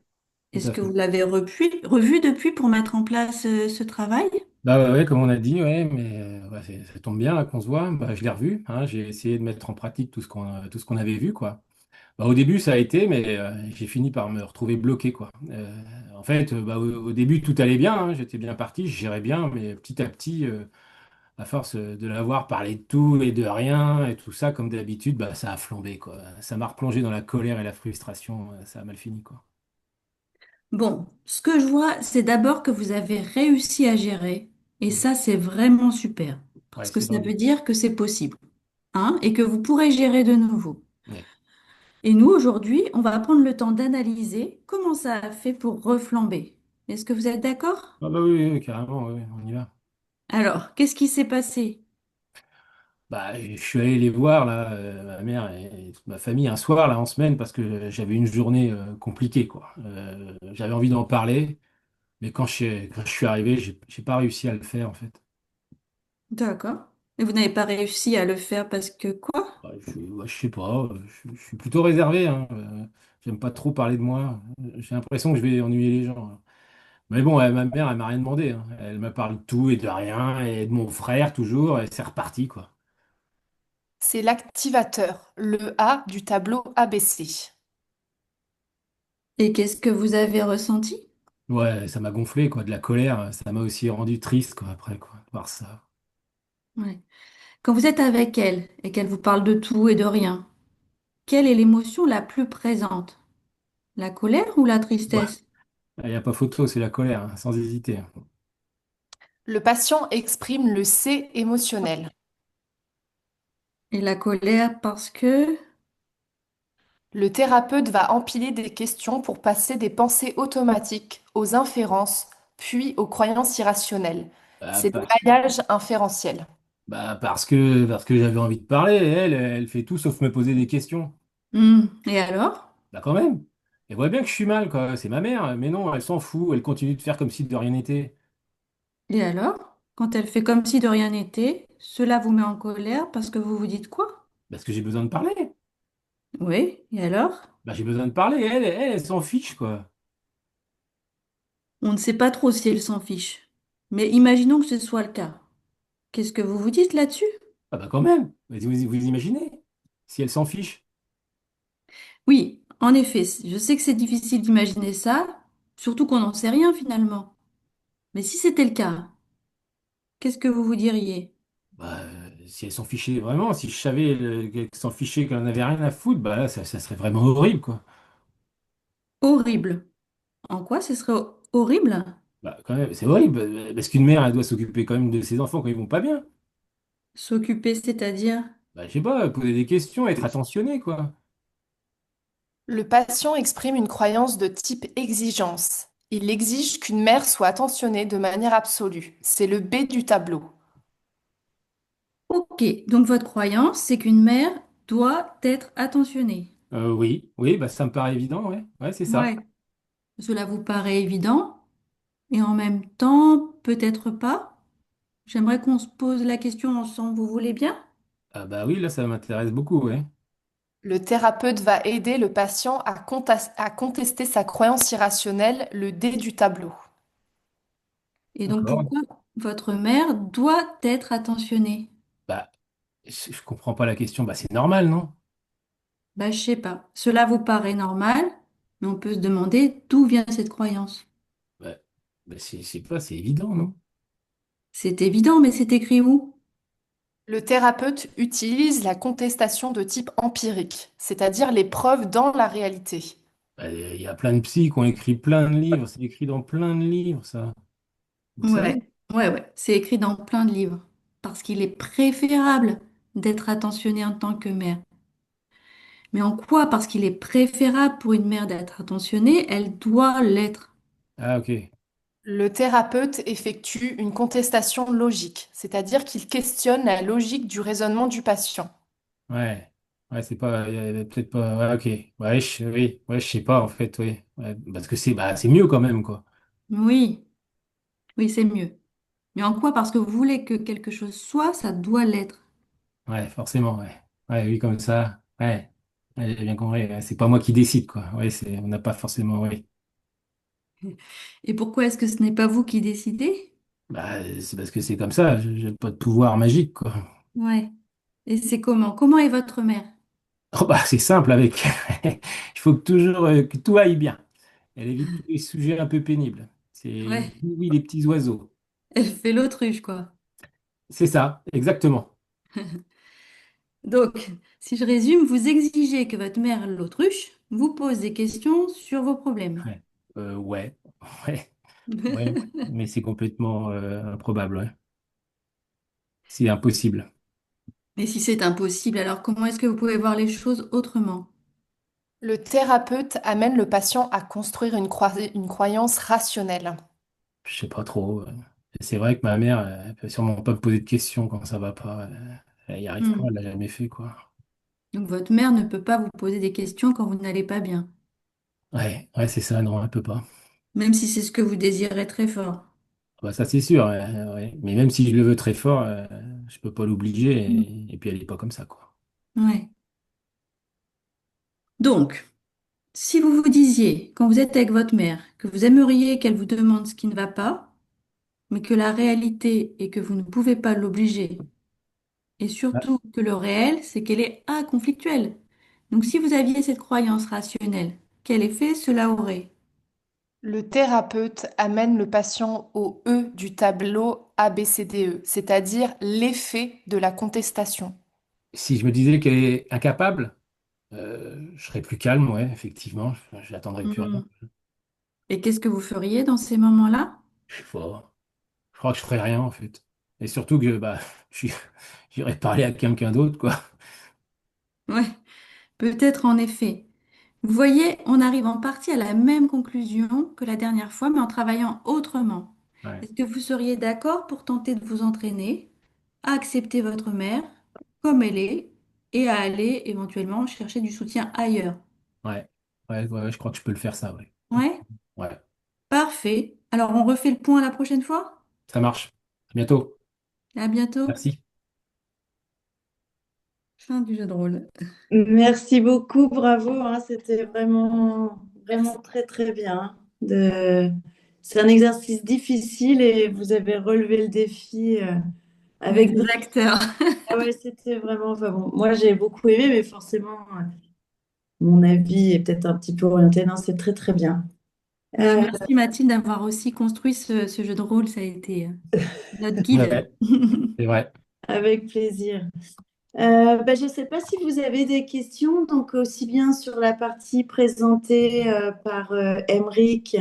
tout
Est-ce
à
que
fait.
vous l'avez revu depuis pour mettre en place ce travail?
Bah ouais, ouais, comme on a dit, ouais, mais ouais, ça tombe bien là qu'on se voit. Bah, je l'ai revu, hein, j'ai essayé de mettre en pratique tout ce qu'on avait vu, quoi. Bah, au début, ça a été, mais j'ai fini par me retrouver bloqué, quoi. En fait, bah, au début, tout allait bien, hein, j'étais bien parti, je gérais bien, mais petit à petit, à force de l'avoir parlé de tout et de rien et tout ça, comme d'habitude, bah, ça a flambé, quoi. Ça m'a replongé dans la colère et la frustration, ça a mal fini, quoi.
Bon, ce que je vois, c'est d'abord que vous avez réussi à gérer et
Mm.
ça, c'est vraiment super
Ouais,
parce que
c'est
ça
vrai.
veut dire que c'est possible, hein, et que vous pourrez gérer de nouveau.
Ouais.
Et nous, aujourd'hui, on va prendre le temps d'analyser comment ça a fait pour reflamber. Est-ce que vous êtes d'accord?
Ah bah oui, oui, oui, carrément, oui, oui, on y va.
Alors, qu'est-ce qui s'est passé?
Bah, je suis allé les voir, là, ma mère et toute ma famille, un soir, là, en semaine, parce que j'avais une journée compliquée, quoi. J'avais envie d'en parler, mais quand je suis arrivé, j'ai pas réussi à le faire, en fait.
D'accord. Et vous n'avez pas réussi à le faire parce que quoi?
Bah, ouais, je sais pas, je suis plutôt réservé, hein. J'aime pas trop parler de moi. J'ai l'impression que je vais ennuyer les gens, hein. Mais bon, ma mère, elle m'a rien demandé, hein. Elle me parle de tout et de rien, et de mon frère toujours, et c'est reparti, quoi.
C'est l'activateur, le A du tableau ABC.
Et qu'est-ce que vous avez ressenti?
Ouais, ça m'a gonflé, quoi, de la colère. Ça m'a aussi rendu triste, quoi, après, quoi, de voir ça.
Ouais. Quand vous êtes avec elle et qu'elle vous parle de tout et de rien, quelle est l'émotion la plus présente? La colère ou la
Ouais,
tristesse?
il n'y a pas photo, c'est la colère, hein, sans hésiter.
Le patient exprime le C émotionnel.
Et la colère parce que...
Le thérapeute va empiler des questions pour passer des pensées automatiques aux inférences, puis aux croyances irrationnelles.
Bah,
C'est le maillage inférentiel.
parce que j'avais envie de parler, et elle fait tout sauf me poser des questions.
Et alors?
Bah, quand même. Elle voit bien que je suis mal, quoi. C'est ma mère, mais non, elle s'en fout. Elle continue de faire comme si de rien n'était.
Et alors? Quand elle fait comme si de rien n'était, cela vous met en colère parce que vous vous dites quoi?
Parce que j'ai besoin de parler.
Oui, et alors?
Bah, j'ai besoin de parler. Elle s'en fiche, quoi.
On ne sait pas trop si elle s'en fiche. Mais imaginons que ce soit le cas. Qu'est-ce que vous vous dites là-dessus?
Ah, bah, quand même. Vous imaginez? Si elle s'en fiche.
Oui, en effet, je sais que c'est difficile d'imaginer ça, surtout qu'on n'en sait rien finalement. Mais si c'était le cas, qu'est-ce que vous vous diriez?
Bah, si elle s'en fichait vraiment, si je savais qu'elle s'en fichait, qu'elle en avait rien à foutre, bah là, ça serait vraiment horrible, quoi.
Horrible. En quoi ce serait horrible?
Bah, quand même, c'est horrible, parce qu'une mère, elle doit s'occuper quand même de ses enfants quand ils vont pas bien.
S'occuper, c'est-à-dire?
Bah, je sais pas, poser des questions, être attentionné, quoi.
Le patient exprime une croyance de type exigence. Il exige qu'une mère soit attentionnée de manière absolue. C'est le B du tableau.
Ok, donc votre croyance, c'est qu'une mère doit être attentionnée.
Oui, oui, bah, ça me paraît évident, ouais. Ouais, c'est ça.
Ouais. Cela vous paraît évident et en même temps, peut-être pas. J'aimerais qu'on se pose la question ensemble, vous voulez bien?
Ah bah oui, là, ça m'intéresse beaucoup, ouais.
Le thérapeute va aider le patient à contester sa croyance irrationnelle, le D du tableau.
Et donc
D'accord.
pourquoi votre mère doit être attentionnée?
Bah, je comprends pas la question. Bah, c'est normal, non?
Bah, je sais pas. Cela vous paraît normal, mais on peut se demander d'où vient cette croyance.
Bah, bah, je sais pas, c'est évident, non?
C'est évident, mais c'est écrit où?
Le thérapeute utilise la contestation de type empirique, c'est-à-dire les preuves dans la réalité.
Bah, il y a plein de psys qui ont écrit plein de livres. C'est écrit dans plein de livres, ça. Vous le savez?
Ouais. C'est écrit dans plein de livres. Parce qu'il est préférable d'être attentionné en tant que mère. Mais en quoi? Parce qu'il est préférable pour une mère d'être attentionnée, elle doit l'être.
Ah, ok.
Le thérapeute effectue une contestation logique, c'est-à-dire qu'il questionne la logique du raisonnement du patient.
Ouais. Ouais, c'est pas. Peut-être pas. Ouais, ok. Ouais, oui. Ouais, je sais pas, en fait, oui. Ouais, parce que c'est mieux quand même, quoi.
Oui, oui, c'est mieux. Mais en quoi? Parce que vous voulez que quelque chose soit, ça doit l'être.
Ouais, forcément, ouais. Ouais, oui, comme ça. Ouais. Ouais, j'ai bien compris. Ouais, c'est pas moi qui décide, quoi. Ouais, on n'a pas forcément. Ouais.
Et pourquoi est-ce que ce n'est pas vous qui décidez?
Bah, c'est parce que c'est comme ça. J'ai pas de pouvoir magique, quoi.
Ouais. Et c'est comment? Comment est votre mère?
Oh, bah, c'est simple avec. Il faut que toujours que tout aille bien. Elle évite tous les sujets un peu pénibles. C'est
Ouais.
oui, les petits oiseaux.
Elle fait l'autruche, quoi.
C'est ça, exactement.
Donc, si je résume, vous exigez que votre mère, l'autruche, vous pose des questions sur vos problèmes.
Ouais. Ouais, ouais, ouais. Mais c'est complètement improbable, ouais. C'est impossible.
Mais si c'est impossible, alors comment est-ce que vous pouvez voir les choses autrement?
Le thérapeute amène le patient à construire une croyance rationnelle.
Je sais pas trop. C'est vrai que ma mère, elle peut sûrement pas me poser de questions quand ça va pas. Elle y arrive pas, elle
Hmm.
l'a jamais fait, quoi.
Donc votre mère ne peut pas vous poser des questions quand vous n'allez pas bien,
Ouais, ouais, c'est ça, non, elle peut pas.
même si c'est ce que vous désirez très fort.
Bah, ça, c'est sûr, ouais. Mais même si je le veux très fort, je peux pas l'obliger.
Hmm.
Et puis, elle est pas comme ça, quoi.
Ouais. Donc, si vous vous disiez, quand vous êtes avec votre mère, que vous aimeriez qu'elle vous demande ce qui ne va pas, mais que la réalité est que vous ne pouvez pas l'obliger, et
Ah,
surtout que le réel, c'est qu'elle est inconflictuelle. Donc, si vous aviez cette croyance rationnelle, quel effet cela aurait?
Le thérapeute amène le patient au E du tableau ABCDE, c'est-à-dire l'effet de la contestation.
si je me disais qu'elle est incapable, je serais plus calme, ouais, effectivement. Je n'attendrai plus rien.
Hmm. Et qu'est-ce que vous feriez dans ces moments-là?
Je sais pas. Je crois que je ferais rien, en fait. Et surtout que, bah, je- j'irais parler à quelqu'un d'autre, quoi.
Ouais, peut-être en effet. Vous voyez, on arrive en partie à la même conclusion que la dernière fois, mais en travaillant autrement.
Ouais,
Est-ce que vous seriez d'accord pour tenter de vous entraîner à accepter votre mère comme elle est et à aller éventuellement chercher du soutien ailleurs?
ouais, ouais, je crois que je peux le faire, ça, ouais.
Ouais,
Ouais,
parfait. Alors on refait le point la prochaine fois?
ça marche. À bientôt.
À bientôt.
Merci.
Fin du jeu de rôle.
Merci beaucoup, bravo, hein, c'était vraiment,
Merci.
vraiment très, très bien. C'est un exercice difficile et vous avez relevé le défi
On est
avec
des acteurs.
Ah ouais, c'était vraiment, enfin bon, moi j'ai beaucoup aimé, mais forcément, mon avis est peut-être un petit peu orienté. Non, c'est très, très bien.
Ben,
Euh,
merci Mathilde d'avoir aussi construit ce jeu de rôle. Ça a été notre guide.
Ouais, c'est vrai.
Avec plaisir. Je ne sais pas si vous avez des questions, donc aussi bien sur la partie présentée par Emeric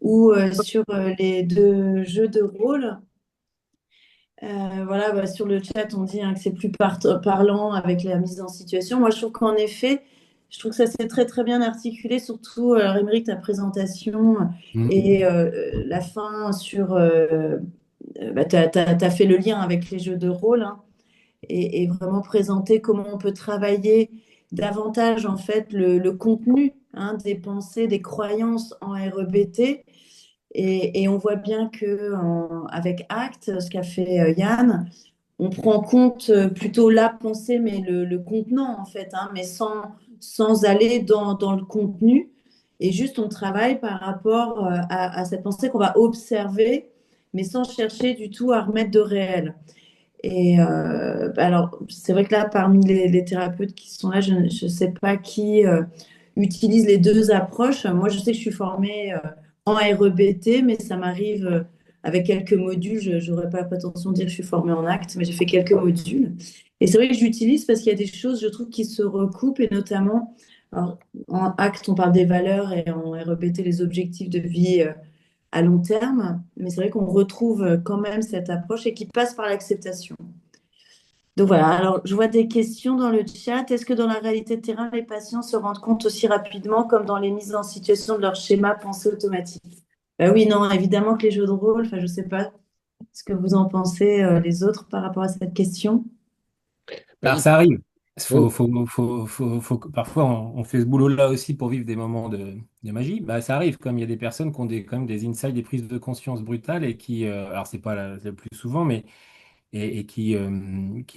ou sur les deux jeux de rôle. Voilà, sur le chat, on dit hein, que c'est plus parlant avec la mise en situation. Moi, je trouve qu'en effet, Je trouve que ça s'est très très bien articulé, surtout, Émeric, ta présentation
Mm.
et la fin sur... bah, tu as fait le lien avec les jeux de rôle, hein, et vraiment présenter comment on peut travailler davantage en fait le contenu, hein, des pensées, des croyances en REBT. Et on voit bien que avec ACT, ce qu'a fait Yann, on prend en compte plutôt la pensée, mais le contenant en fait, hein, mais sans aller dans le contenu. Et juste on travaille par rapport à cette pensée qu'on va observer, mais sans chercher du tout à remettre de réel. Et bah alors, c'est vrai que là, parmi les thérapeutes qui sont là, je ne sais pas qui utilise les deux approches. Moi, je sais que je suis formée en REBT, mais ça m'arrive avec quelques modules. Je n'aurais pas la prétention de dire que je suis formée en acte, mais j'ai fait quelques modules. Et c'est vrai que j'utilise parce qu'il y a des choses, je trouve, qui se recoupent, et notamment, alors, en acte, on parle des valeurs, et en REBT, les objectifs de vie à long terme. Mais c'est vrai qu'on retrouve quand même cette approche et qui passe par l'acceptation. Donc voilà, alors je vois des questions dans le chat. Est-ce que dans la réalité de terrain, les patients se rendent compte aussi rapidement comme dans les mises en situation de leur schéma pensée automatique? Ben oui, non, évidemment que les jeux de rôle, enfin je ne sais pas ce que vous en pensez les autres par rapport à cette question.
Alors, ça arrive.
Oui.
Parfois, on fait ce boulot-là aussi pour vivre des moments de magie. Bah, ça arrive, comme il y a des personnes qui ont quand même des insights, des prises de conscience brutales et qui, alors c'est pas le plus souvent, mais et qui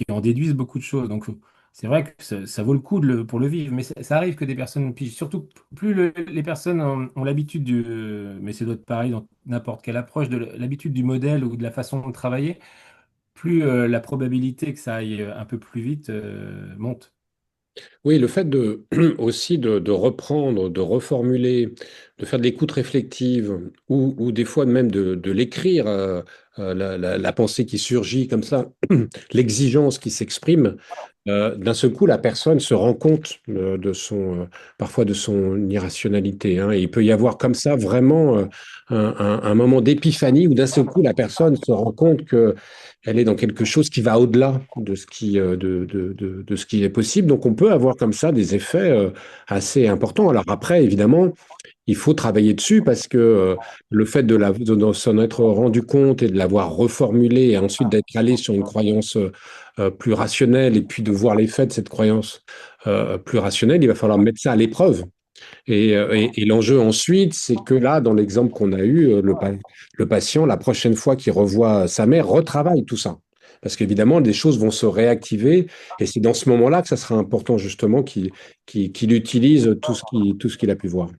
en déduisent beaucoup de choses. Donc, c'est vrai que ça vaut le coup pour le vivre, mais ça arrive que des personnes pigent. Surtout, plus les personnes ont l'habitude mais c'est doit être pareil dans n'importe quelle approche, de l'habitude du modèle ou de la façon de travailler, plus la probabilité que ça aille un peu plus vite monte.
Oui, le fait aussi de reprendre, de reformuler, de faire de l'écoute réflexive ou des fois même de l'écrire, la pensée qui surgit comme ça, l'exigence qui s'exprime, d'un seul coup, la personne se rend compte parfois de son irrationalité, hein. Et il peut y avoir comme ça vraiment un moment d'épiphanie où d'un seul coup, la personne se rend compte que elle est dans quelque chose qui va au-delà de ce qui est possible. Donc, on peut avoir comme ça des effets assez importants. Alors après, évidemment, il faut travailler dessus parce que le fait de s'en être rendu compte et de l'avoir reformulé et ensuite d'être allé sur une croyance plus rationnelle et puis de voir l'effet de cette croyance plus rationnelle, il va falloir mettre ça à l'épreuve. Et l'enjeu ensuite, c'est que là, dans l'exemple qu'on a eu, le patient, la prochaine fois qu'il revoit sa mère, retravaille tout ça. Parce qu'évidemment, des choses vont se réactiver et c'est dans ce moment-là que ça sera important justement qu'il utilise tout ce qu'il a pu voir.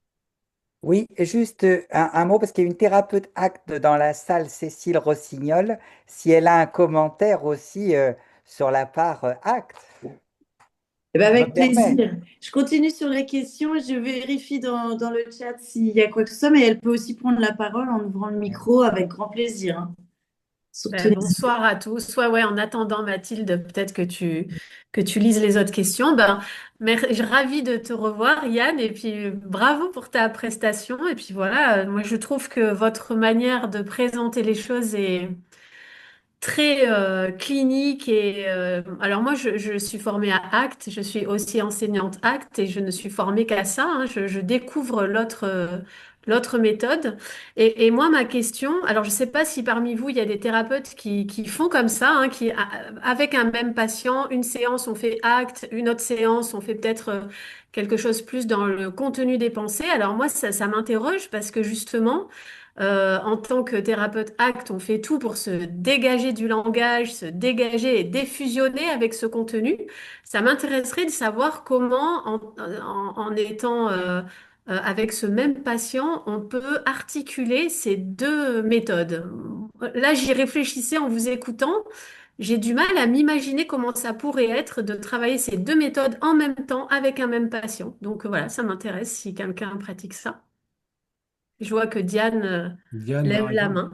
Oui, juste un mot, parce qu'il y a une thérapeute acte dans la salle, Cécile Rossignol, si elle a un commentaire aussi sur la part acte.
Eh ben,
Je me
avec
permets.
plaisir. Je continue sur les questions et je vérifie dans le chat s'il y a quoi que ce soit, mais elle peut aussi prendre la parole en ouvrant le micro avec grand plaisir, hein. Surtout n'hésitez
Bonsoir à tous. Ouais, en attendant, Mathilde, peut-être que tu lises les autres questions. Ben, je suis ravie de te revoir, Yann, et puis bravo pour ta prestation. Et puis voilà, moi je trouve que votre manière de présenter les choses est très clinique alors moi je suis formée à ACT, je suis aussi enseignante ACT et je ne suis formée qu'à ça, hein. Je découvre l'autre méthode et moi ma question, alors je sais pas si parmi vous il y a des thérapeutes qui font comme ça, hein, avec un même patient, une séance on fait ACT, une autre séance on fait peut-être quelque chose plus dans le contenu des pensées. Alors moi ça m'interroge parce que justement en tant que thérapeute ACT, on fait tout pour se dégager du langage, se dégager et défusionner avec ce contenu. Ça m'intéresserait de savoir comment, en étant avec ce même patient, on peut articuler ces deux méthodes. Là, j'y réfléchissais en vous écoutant. J'ai du mal à m'imaginer comment ça pourrait être de travailler ces deux méthodes en même temps avec un même patient. Donc voilà, ça m'intéresse si quelqu'un pratique ça. Je vois que Diane
Diane,
lève
par
la
exemple.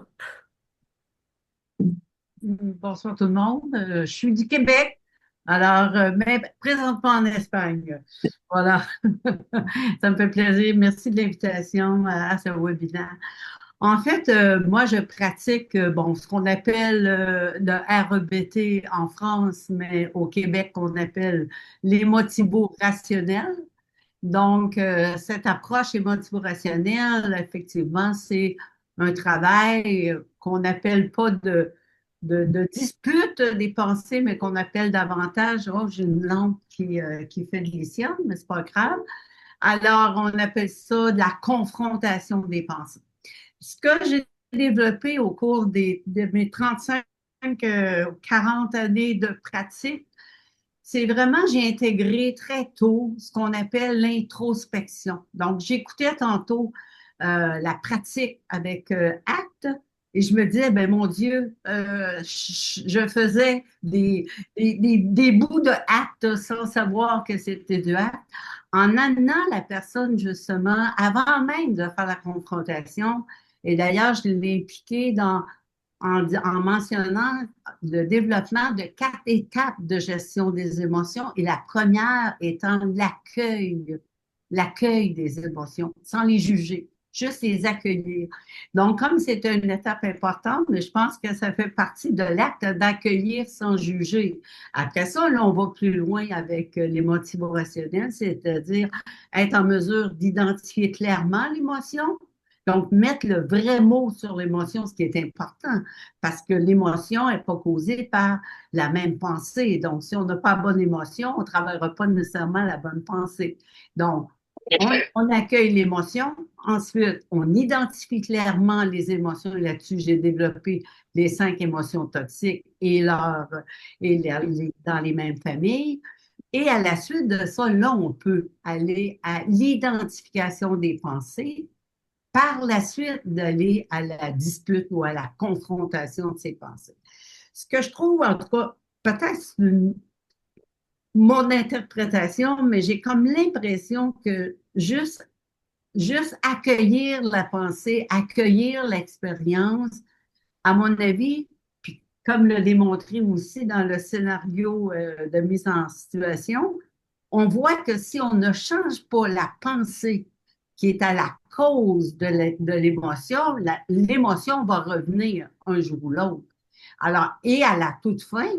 main.
Bonsoir tout le monde. Je suis du Québec, alors, mais présentement en Espagne. Voilà. Ça me fait plaisir. Merci de l'invitation à ce webinaire. En fait, moi, je pratique bon, ce qu'on appelle le REBT en France, mais au Québec, on appelle l'émotivo rationnel. Donc, cette approche émotivo-rationnelle, effectivement, c'est un travail qu'on n'appelle pas de dispute des pensées, mais qu'on appelle davantage, oh, j'ai une lampe qui fait de l'islam, mais c'est pas grave. Alors, on appelle ça de la confrontation des pensées. Ce que j'ai développé au cours de mes 35 40 années de pratique, c'est vraiment, j'ai intégré très tôt ce qu'on appelle l'introspection. Donc, j'écoutais tantôt la pratique avec acte et je me disais, ben mon Dieu, je faisais des bouts de acte sans savoir que c'était du acte. En amenant la personne justement, avant même de faire la confrontation, et d'ailleurs, je l'ai impliqué en mentionnant le développement de 4 étapes de gestion des émotions et la première étant l'accueil des émotions, sans les juger, juste les accueillir. Donc, comme c'est une étape importante, mais je pense que ça fait partie de l'acte d'accueillir sans juger. Après ça, là, on va plus loin avec les motivationnels, c'est-à-dire être en mesure d'identifier clairement l'émotion. Donc, mettre le vrai mot sur l'émotion, ce qui est important, parce que l'émotion n'est pas causée par la même pensée. Donc, si on n'a pas la bonne émotion, on ne travaillera pas nécessairement la bonne pensée. Donc, on accueille l'émotion. Ensuite, on identifie clairement les émotions. Et là-dessus, j'ai développé les 5 émotions toxiques dans les mêmes familles. Et à la suite de ça, là, on peut aller à l'identification des pensées. Par la suite, d'aller à la dispute ou à la confrontation de ces pensées. Ce que je trouve, en tout cas, peut-être mon interprétation, mais j'ai comme l'impression que juste accueillir la pensée, accueillir l'expérience, à mon avis, puis comme le démontré aussi dans le scénario de mise en situation, on voit que si on ne change pas la pensée qui est à la cause de l'émotion, l'émotion va revenir un jour ou l'autre. Alors, et à la toute fin,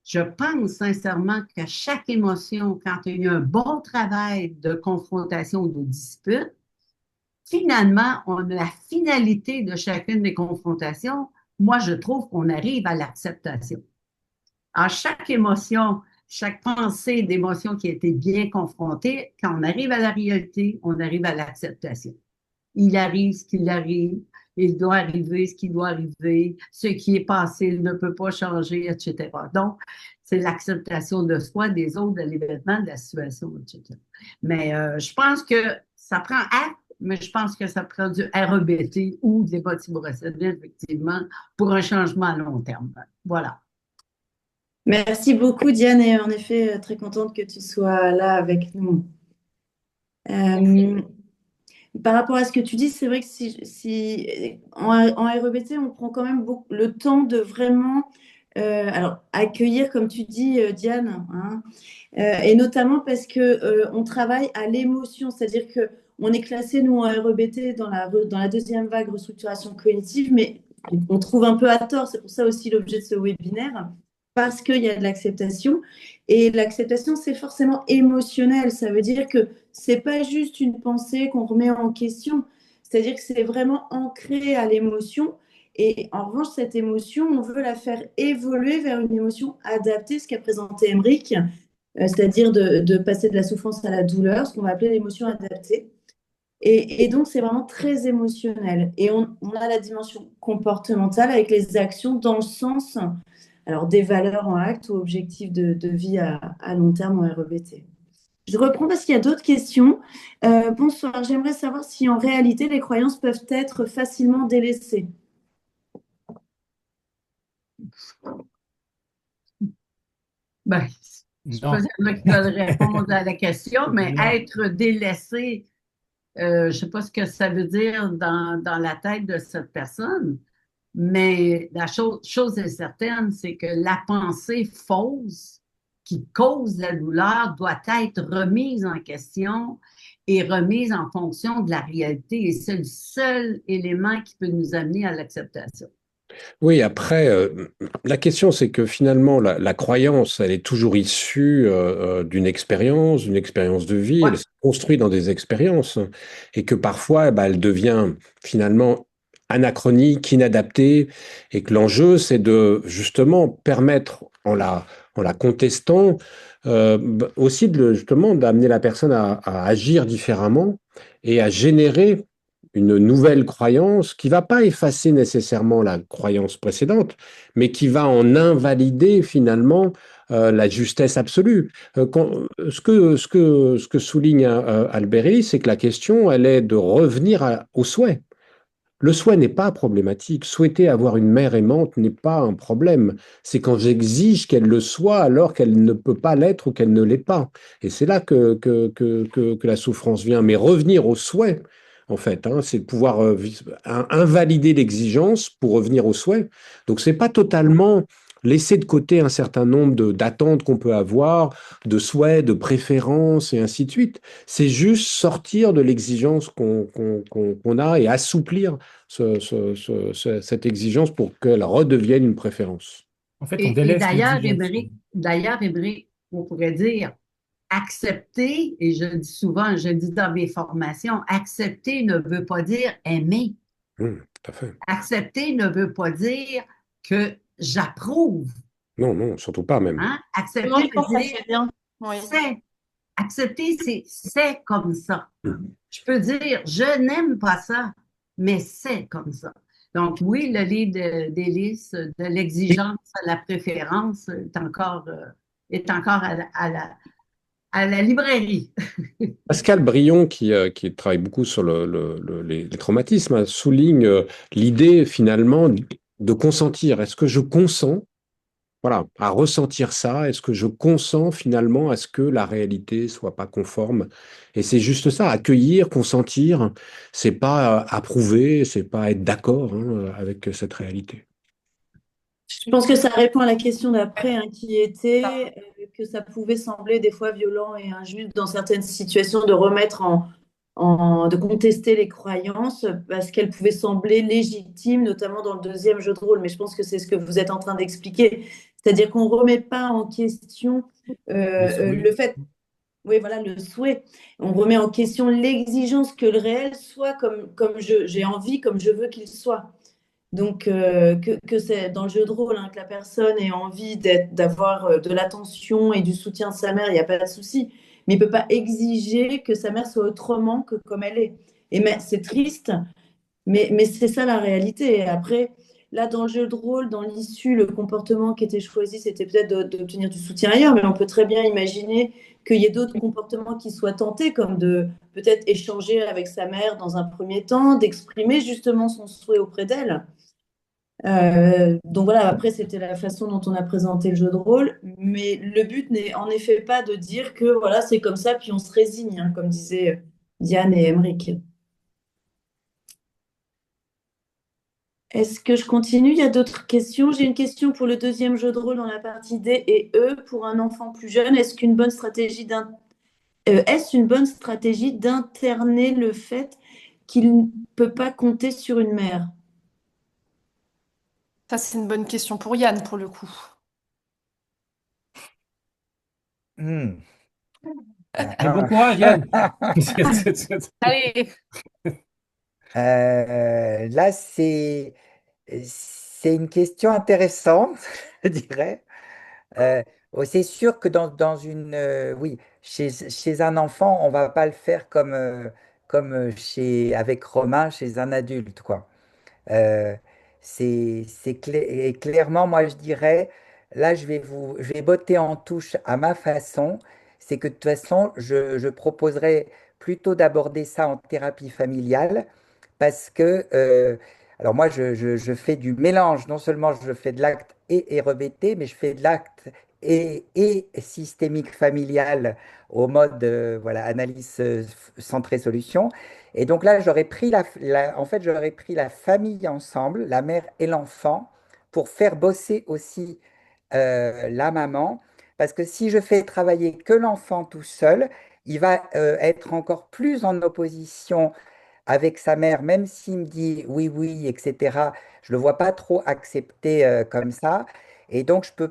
je pense sincèrement que chaque émotion, quand il y a un bon travail de confrontation ou de dispute, finalement, on a la finalité de chacune des confrontations. Moi, je trouve qu'on arrive à l'acceptation. À chaque émotion, chaque pensée d'émotion qui a été bien confrontée, quand on arrive à la réalité, on arrive à l'acceptation. Il arrive ce qu'il arrive, il doit arriver ce qui doit arriver, ce qui est passé ne peut pas changer, etc. Donc, c'est l'acceptation de soi, des autres, de l'événement, de la situation, etc. Mais je pense que ça prend acte, mais je pense que ça prend du REBT ou des motivationnels, effectivement, pour un changement à long terme. Voilà.
Merci beaucoup, Diane, et en effet, très contente que tu sois là avec nous. Par rapport à ce que tu dis, c'est vrai que si en REBT, on prend quand même le temps de vraiment alors, accueillir, comme tu dis, Diane, hein, et notamment parce que on travaille à l'émotion, c'est-à-dire que on est classé, nous, en REBT, dans la deuxième vague restructuration cognitive, mais on trouve un peu à tort, c'est pour ça aussi l'objet de ce webinaire, parce qu'il y a de l'acceptation. Et l'acceptation, c'est forcément émotionnel. Ça veut dire que ce n'est pas juste une pensée qu'on remet en question. C'est-à-dire que c'est vraiment ancré à l'émotion. Et en revanche, cette émotion, on veut la faire évoluer vers une émotion adaptée, ce qu'a présenté Emeric, c'est-à-dire de passer de la souffrance à la douleur, ce qu'on va appeler l'émotion adaptée. Et donc, c'est vraiment très émotionnel. Et on a la dimension comportementale avec les actions dans le sens alors des valeurs en acte ou objectifs de vie à long terme en REBT. Je reprends parce qu'il y a d'autres questions. Bonsoir, j'aimerais savoir si en réalité les croyances peuvent être facilement délaissées.
Ben, je ne sais pas qui veulent répondre à la question, mais être délaissé, je ne sais pas ce que ça veut dire dans la tête de cette personne, mais la chose est certaine, c'est que la pensée fausse qui cause la douleur doit être remise en question et remise en fonction de la réalité. Et c'est le seul élément qui peut nous amener à l'acceptation.
Oui, après, la question, c'est que finalement, la croyance, elle est toujours issue d'une expérience de vie,
Ouais.
elle se construit dans des expériences, et que parfois, eh ben, elle devient finalement anachronique, inadaptée, et que l'enjeu, c'est de justement permettre, en la contestant, aussi justement d'amener la personne à agir différemment et à générer une nouvelle croyance qui va pas effacer nécessairement la croyance précédente, mais qui va en invalider finalement la justesse absolue. Ce que souligne Alberi, c'est que la question, elle est de revenir au souhait. Le souhait n'est pas problématique. Souhaiter avoir une mère aimante n'est pas un problème. C'est quand j'exige qu'elle le soit alors qu'elle ne peut pas l'être ou qu'elle ne l'est pas. Et c'est là que la souffrance vient. Mais revenir au souhait, en fait, hein, c'est de pouvoir invalider l'exigence pour revenir au souhait. Donc, c'est pas totalement laisser de côté un certain nombre d'attentes qu'on peut avoir, de souhaits, de préférences et ainsi de suite. C'est juste sortir de l'exigence qu'on a et assouplir cette exigence pour qu'elle redevienne une préférence.
En fait, on
Et
délaisse l'exigence.
d'ailleurs, Émeric, on pourrait dire accepter, et je dis souvent, je dis dans mes formations, accepter ne veut pas dire aimer.
Tout à fait.
Accepter ne veut pas dire que j'approuve.
Non, non, surtout pas même.
Hein?
Non,
Accepter
je
veut
pense que
dire
c'est bien. Oui.
c'est. Accepter, c'est comme ça.
Mm.
Je peux dire je n'aime pas ça, mais c'est comme ça. Donc oui, le livre d'Élise, de l'exigence à la préférence, est encore à la librairie.
Pascal Brion, qui travaille beaucoup sur les traumatismes, hein, souligne l'idée finalement de consentir. Est-ce que je consens, voilà, à ressentir ça? Est-ce que je consens finalement à ce que la réalité soit pas conforme? Et c'est juste ça, accueillir, consentir, c'est pas approuver, c'est pas être d'accord hein, avec cette réalité.
Je pense que ça répond à la question d'après, hein, qui était que ça pouvait sembler des fois violent et injuste dans certaines situations de remettre de contester les croyances parce qu'elles pouvaient sembler légitimes, notamment dans le deuxième jeu de rôle. Mais je pense que c'est ce que vous êtes en train d'expliquer. C'est-à-dire qu'on ne remet pas en question le fait, oui, voilà, le souhait. On remet en question l'exigence que le réel soit comme j'ai envie, comme je veux qu'il soit. Donc, que c'est dans le jeu de rôle, hein, que la personne ait envie d'avoir de l'attention et du soutien de sa mère, il n'y a pas de souci. Mais il ne peut pas exiger que sa mère soit autrement que comme elle est. Et mais, c'est triste, mais c'est ça la réalité. Et après, là, dans le jeu de rôle, dans l'issue, le comportement qui était choisi, c'était peut-être d'obtenir du soutien ailleurs, mais on peut très bien imaginer qu'il y ait d'autres comportements qui soient tentés, comme de peut-être échanger avec sa mère dans un premier temps, d'exprimer justement son souhait auprès d'elle. Donc voilà, après, c'était la façon dont on a présenté le jeu de rôle, mais le but n'est en effet pas de dire que voilà, c'est comme ça, puis on se résigne, hein, comme disaient Diane et Emeric. Est-ce que je continue? Il y a d'autres questions. J'ai une question pour le deuxième jeu de rôle dans la partie D et E pour un enfant plus jeune. Est-ce une bonne stratégie d'interner le fait qu'il ne peut pas compter sur une mère?
Ça, c'est une bonne question pour Yann, pour le coup.
Hmm.
Et bon courage, Yann.
Allez,
Là, c'est une question intéressante, je dirais. Oh, c'est sûr que oui, chez un enfant, on va pas le faire comme avec Romain, chez un adulte, quoi. Euh, et clairement, moi, je dirais, là, je vais botter en touche à ma façon. C'est que de toute façon, je proposerais plutôt d'aborder ça en thérapie familiale parce que, alors moi, je fais du mélange. Non seulement je fais de l'acte et REBT, mais je fais de l'acte et systémique familial au mode voilà, analyse centrée solution. Et donc là, en fait, j'aurais pris la famille ensemble, la mère et l'enfant, pour faire bosser aussi la maman. Parce que si je fais travailler que l'enfant tout seul, il va être encore plus en opposition avec sa mère, même s'il me dit oui, oui, etc., je le vois pas trop accepter comme ça. Et donc, je peux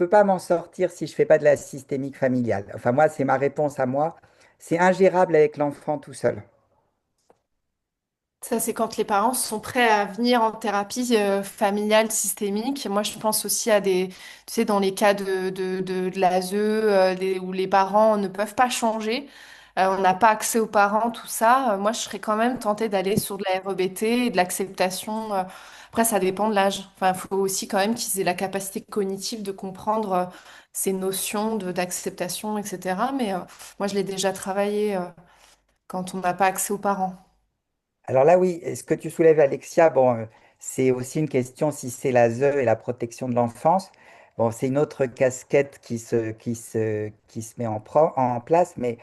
pas m'en sortir si je fais pas de la systémique familiale. Enfin, moi, c'est ma réponse à moi. C'est ingérable avec l'enfant tout seul.
Ça, c'est quand les parents sont prêts à venir en thérapie familiale systémique. Moi, je pense aussi à des, tu sais, dans les cas de l'ASE, où les parents ne peuvent pas changer, on n'a pas accès aux parents, tout ça. Moi, je serais quand même tentée d'aller sur de la REBT et de l'acceptation. Après, ça dépend de l'âge. Enfin, il faut aussi quand même qu'ils aient la capacité cognitive de comprendre ces notions d'acceptation, etc. Mais moi, je l'ai déjà travaillé quand on n'a pas accès aux parents.
Alors là, oui, ce que tu soulèves, Alexia, bon, c'est aussi une question si c'est la ZE et la protection de l'enfance. Bon, c'est une autre casquette qui se met en place, mais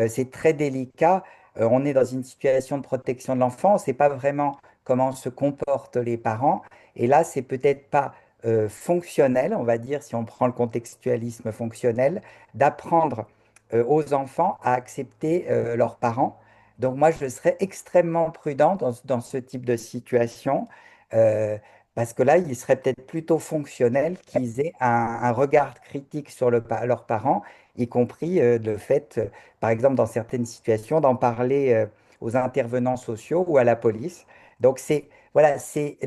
c'est très délicat. On est dans une situation de protection de l'enfant, on ne sait pas vraiment comment se comportent les parents. Et là, c'est peut-être pas fonctionnel, on va dire, si on prend le contextualisme fonctionnel, d'apprendre aux enfants à accepter leurs parents. Donc moi, je serais extrêmement prudent dans ce type de situation, euh, parce que là, il serait peut-être plutôt fonctionnel qu'ils aient un regard critique sur leurs parents, y compris le fait, par exemple, dans certaines situations, d'en parler aux intervenants sociaux ou à la police. Donc voilà,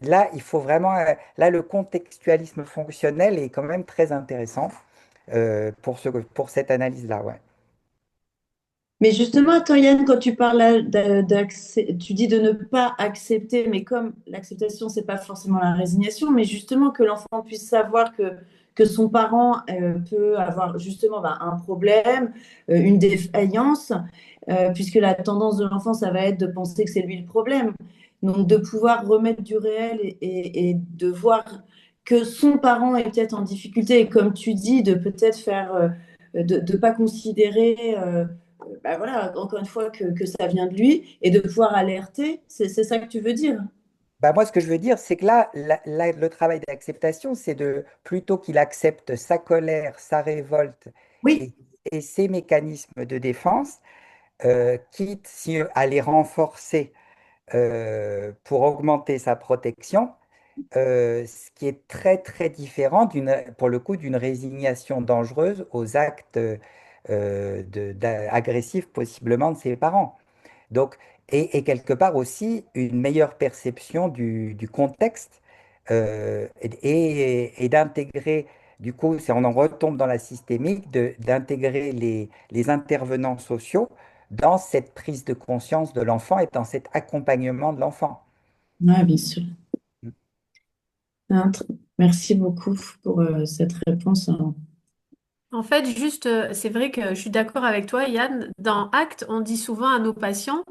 là, il faut vraiment, là, le contextualisme fonctionnel est quand même très intéressant pour cette analyse-là, ouais.
Mais justement, attends Yann, quand tu parles là tu dis de ne pas accepter, mais comme l'acceptation, c'est pas forcément la résignation, mais justement que l'enfant puisse savoir que son parent peut avoir justement un problème, une défaillance, puisque la tendance de l'enfant, ça va être de penser que c'est lui le problème. Donc de pouvoir remettre du réel et de voir que son parent est peut-être en difficulté, et comme tu dis, de peut-être faire, de ne pas considérer bah voilà, encore une fois, que ça vient de lui et de pouvoir alerter, c'est ça que tu veux dire?
Bah moi, ce que je veux dire, c'est que là, le travail d'acceptation, c'est de plutôt qu'il accepte sa colère, sa révolte
Oui,
et, et ses mécanismes de défense, quitte à les renforcer pour augmenter sa protection, ce qui est très très différent pour le coup d'une résignation dangereuse aux actes agressifs possiblement de ses parents. Donc, et quelque part aussi une meilleure perception du contexte et d'intégrer, du coup, si on en retombe dans la systémique, d'intégrer les intervenants sociaux dans cette prise de conscience de l'enfant et dans cet accompagnement de l'enfant.
ouais, bien sûr. Hein, merci beaucoup pour cette réponse, hein.
En fait, juste, c'est vrai que je suis d'accord avec toi, Yann. Dans ACT, on dit souvent à nos patients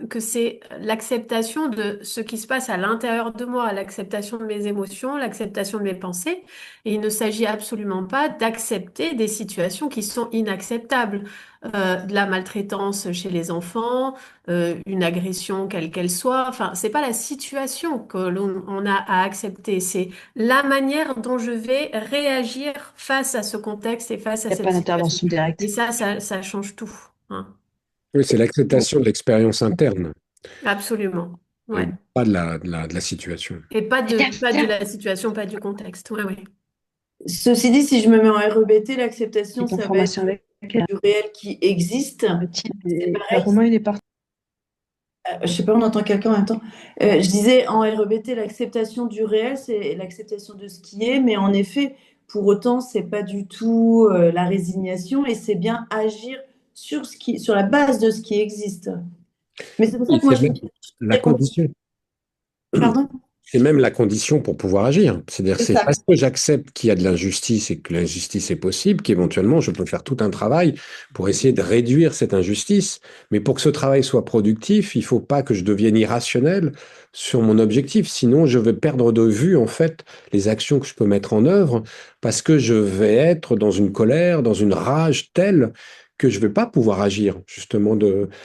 que c'est l'acceptation de ce qui se passe à l'intérieur de moi, l'acceptation de mes émotions, l'acceptation de mes pensées. Et il ne s'agit absolument pas d'accepter des situations qui sont inacceptables. De la maltraitance chez les enfants, une agression quelle qu'elle soit. Enfin, c'est pas la situation que l'on on a à accepter, c'est la manière dont je vais réagir face à ce contexte et face à
Il n'y a pas
cette situation.
d'intervention
Et
directe.
ça change tout, hein.
Oui, c'est l'acceptation de l'expérience interne
Absolument.
et
Ouais.
pas de la situation.
Et
Viens,
pas de
viens.
la situation, pas du contexte. Ouais, ouais.
Ceci dit, si je me mets en REBT, l'acceptation,
Petite
ça va être
information avec elle.
du réel qui existe.
Mathilde
C'est pareil,
Romain, il est parti.
je sais pas, on entend quelqu'un en même temps. Je disais, en REBT, l'acceptation du réel, c'est l'acceptation de ce qui est, mais en effet, pour autant, c'est pas du tout la résignation et c'est bien agir sur la base de ce qui existe. Mais c'est pour ça
Oui,
que moi,
c'est
je
même
suis
la
très contre.
condition.
Pardon?
C'est même la condition pour pouvoir agir. C'est-à-dire,
C'est
c'est
ça.
parce que j'accepte qu'il y a de l'injustice et que l'injustice est possible qu'éventuellement je peux faire tout un travail pour essayer de réduire cette injustice. Mais pour que ce travail soit productif, il ne faut pas que je devienne irrationnel sur mon objectif. Sinon, je vais perdre de vue, en fait, les actions que je peux mettre en œuvre parce que je vais être dans une colère, dans une rage telle que je ne vais pas pouvoir agir, justement.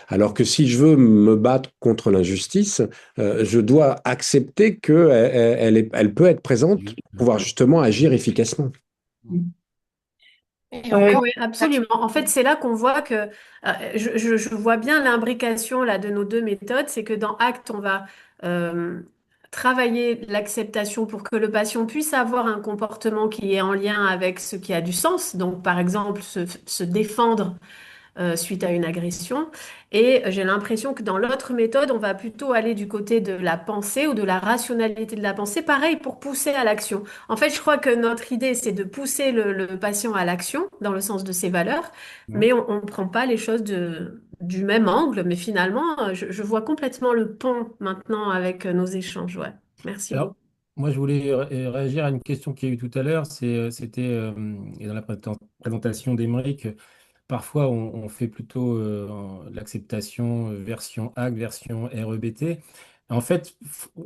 Alors que si je veux me battre contre l'injustice, je dois accepter qu'elle elle peut être présente pour pouvoir justement agir efficacement.
Et
Ouais,
encore,
Oui, absolument. En fait, c'est là qu'on voit que je vois bien l'imbrication là de nos deux méthodes. C'est que dans ACT, on va euh, travailler l'acceptation pour que le patient puisse avoir un comportement qui est en lien avec ce qui a du sens. Donc, par exemple, se défendre suite à une agression. Et j'ai l'impression que dans l'autre méthode, on va plutôt aller du côté de la pensée ou de la rationalité de la pensée, pareil pour pousser à l'action. En fait, je crois que notre idée, c'est de pousser le patient à l'action dans le sens de ses valeurs,
Hein.
mais on ne prend pas les choses du même angle. Mais finalement, je vois complètement le pont maintenant avec nos échanges. Ouais. Merci beaucoup.
Alors, moi, je voulais réagir à une question qu'il y a eu tout à l'heure. C'était et dans la présentation d'Émeric, parfois on fait plutôt l'acceptation version ACT, version REBT. En fait,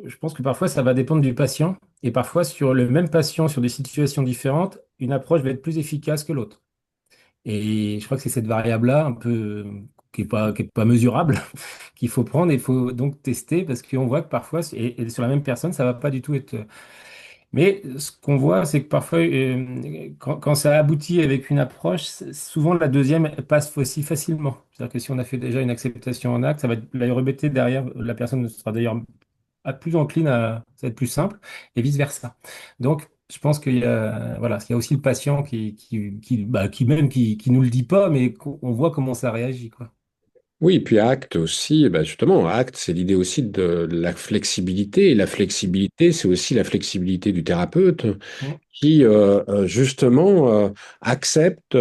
je pense que parfois ça va dépendre du patient et parfois sur le même patient, sur des situations différentes, une approche va être plus efficace que l'autre. Et je crois que c'est cette variable-là un peu qui est pas mesurable qu'il faut prendre et il faut donc tester parce qu'on voit que parfois, et sur la même personne, ça va pas du tout être. Mais ce qu'on voit, c'est que parfois, quand ça aboutit avec une approche, souvent la deuxième elle passe aussi facilement. C'est-à-dire que si on a fait déjà une acceptation en acte, ça va être la rebêter derrière, la personne sera d'ailleurs plus encline ça va être plus simple, et vice-versa. Donc, je pense qu'il y a, voilà, il y a aussi le patient qui nous le dit pas, mais on voit comment ça réagit, quoi.
Oui, puis acte aussi, eh ben justement, acte, c'est l'idée aussi de la flexibilité. Et la flexibilité, c'est aussi la flexibilité du thérapeute
Mm.
qui, justement, accepte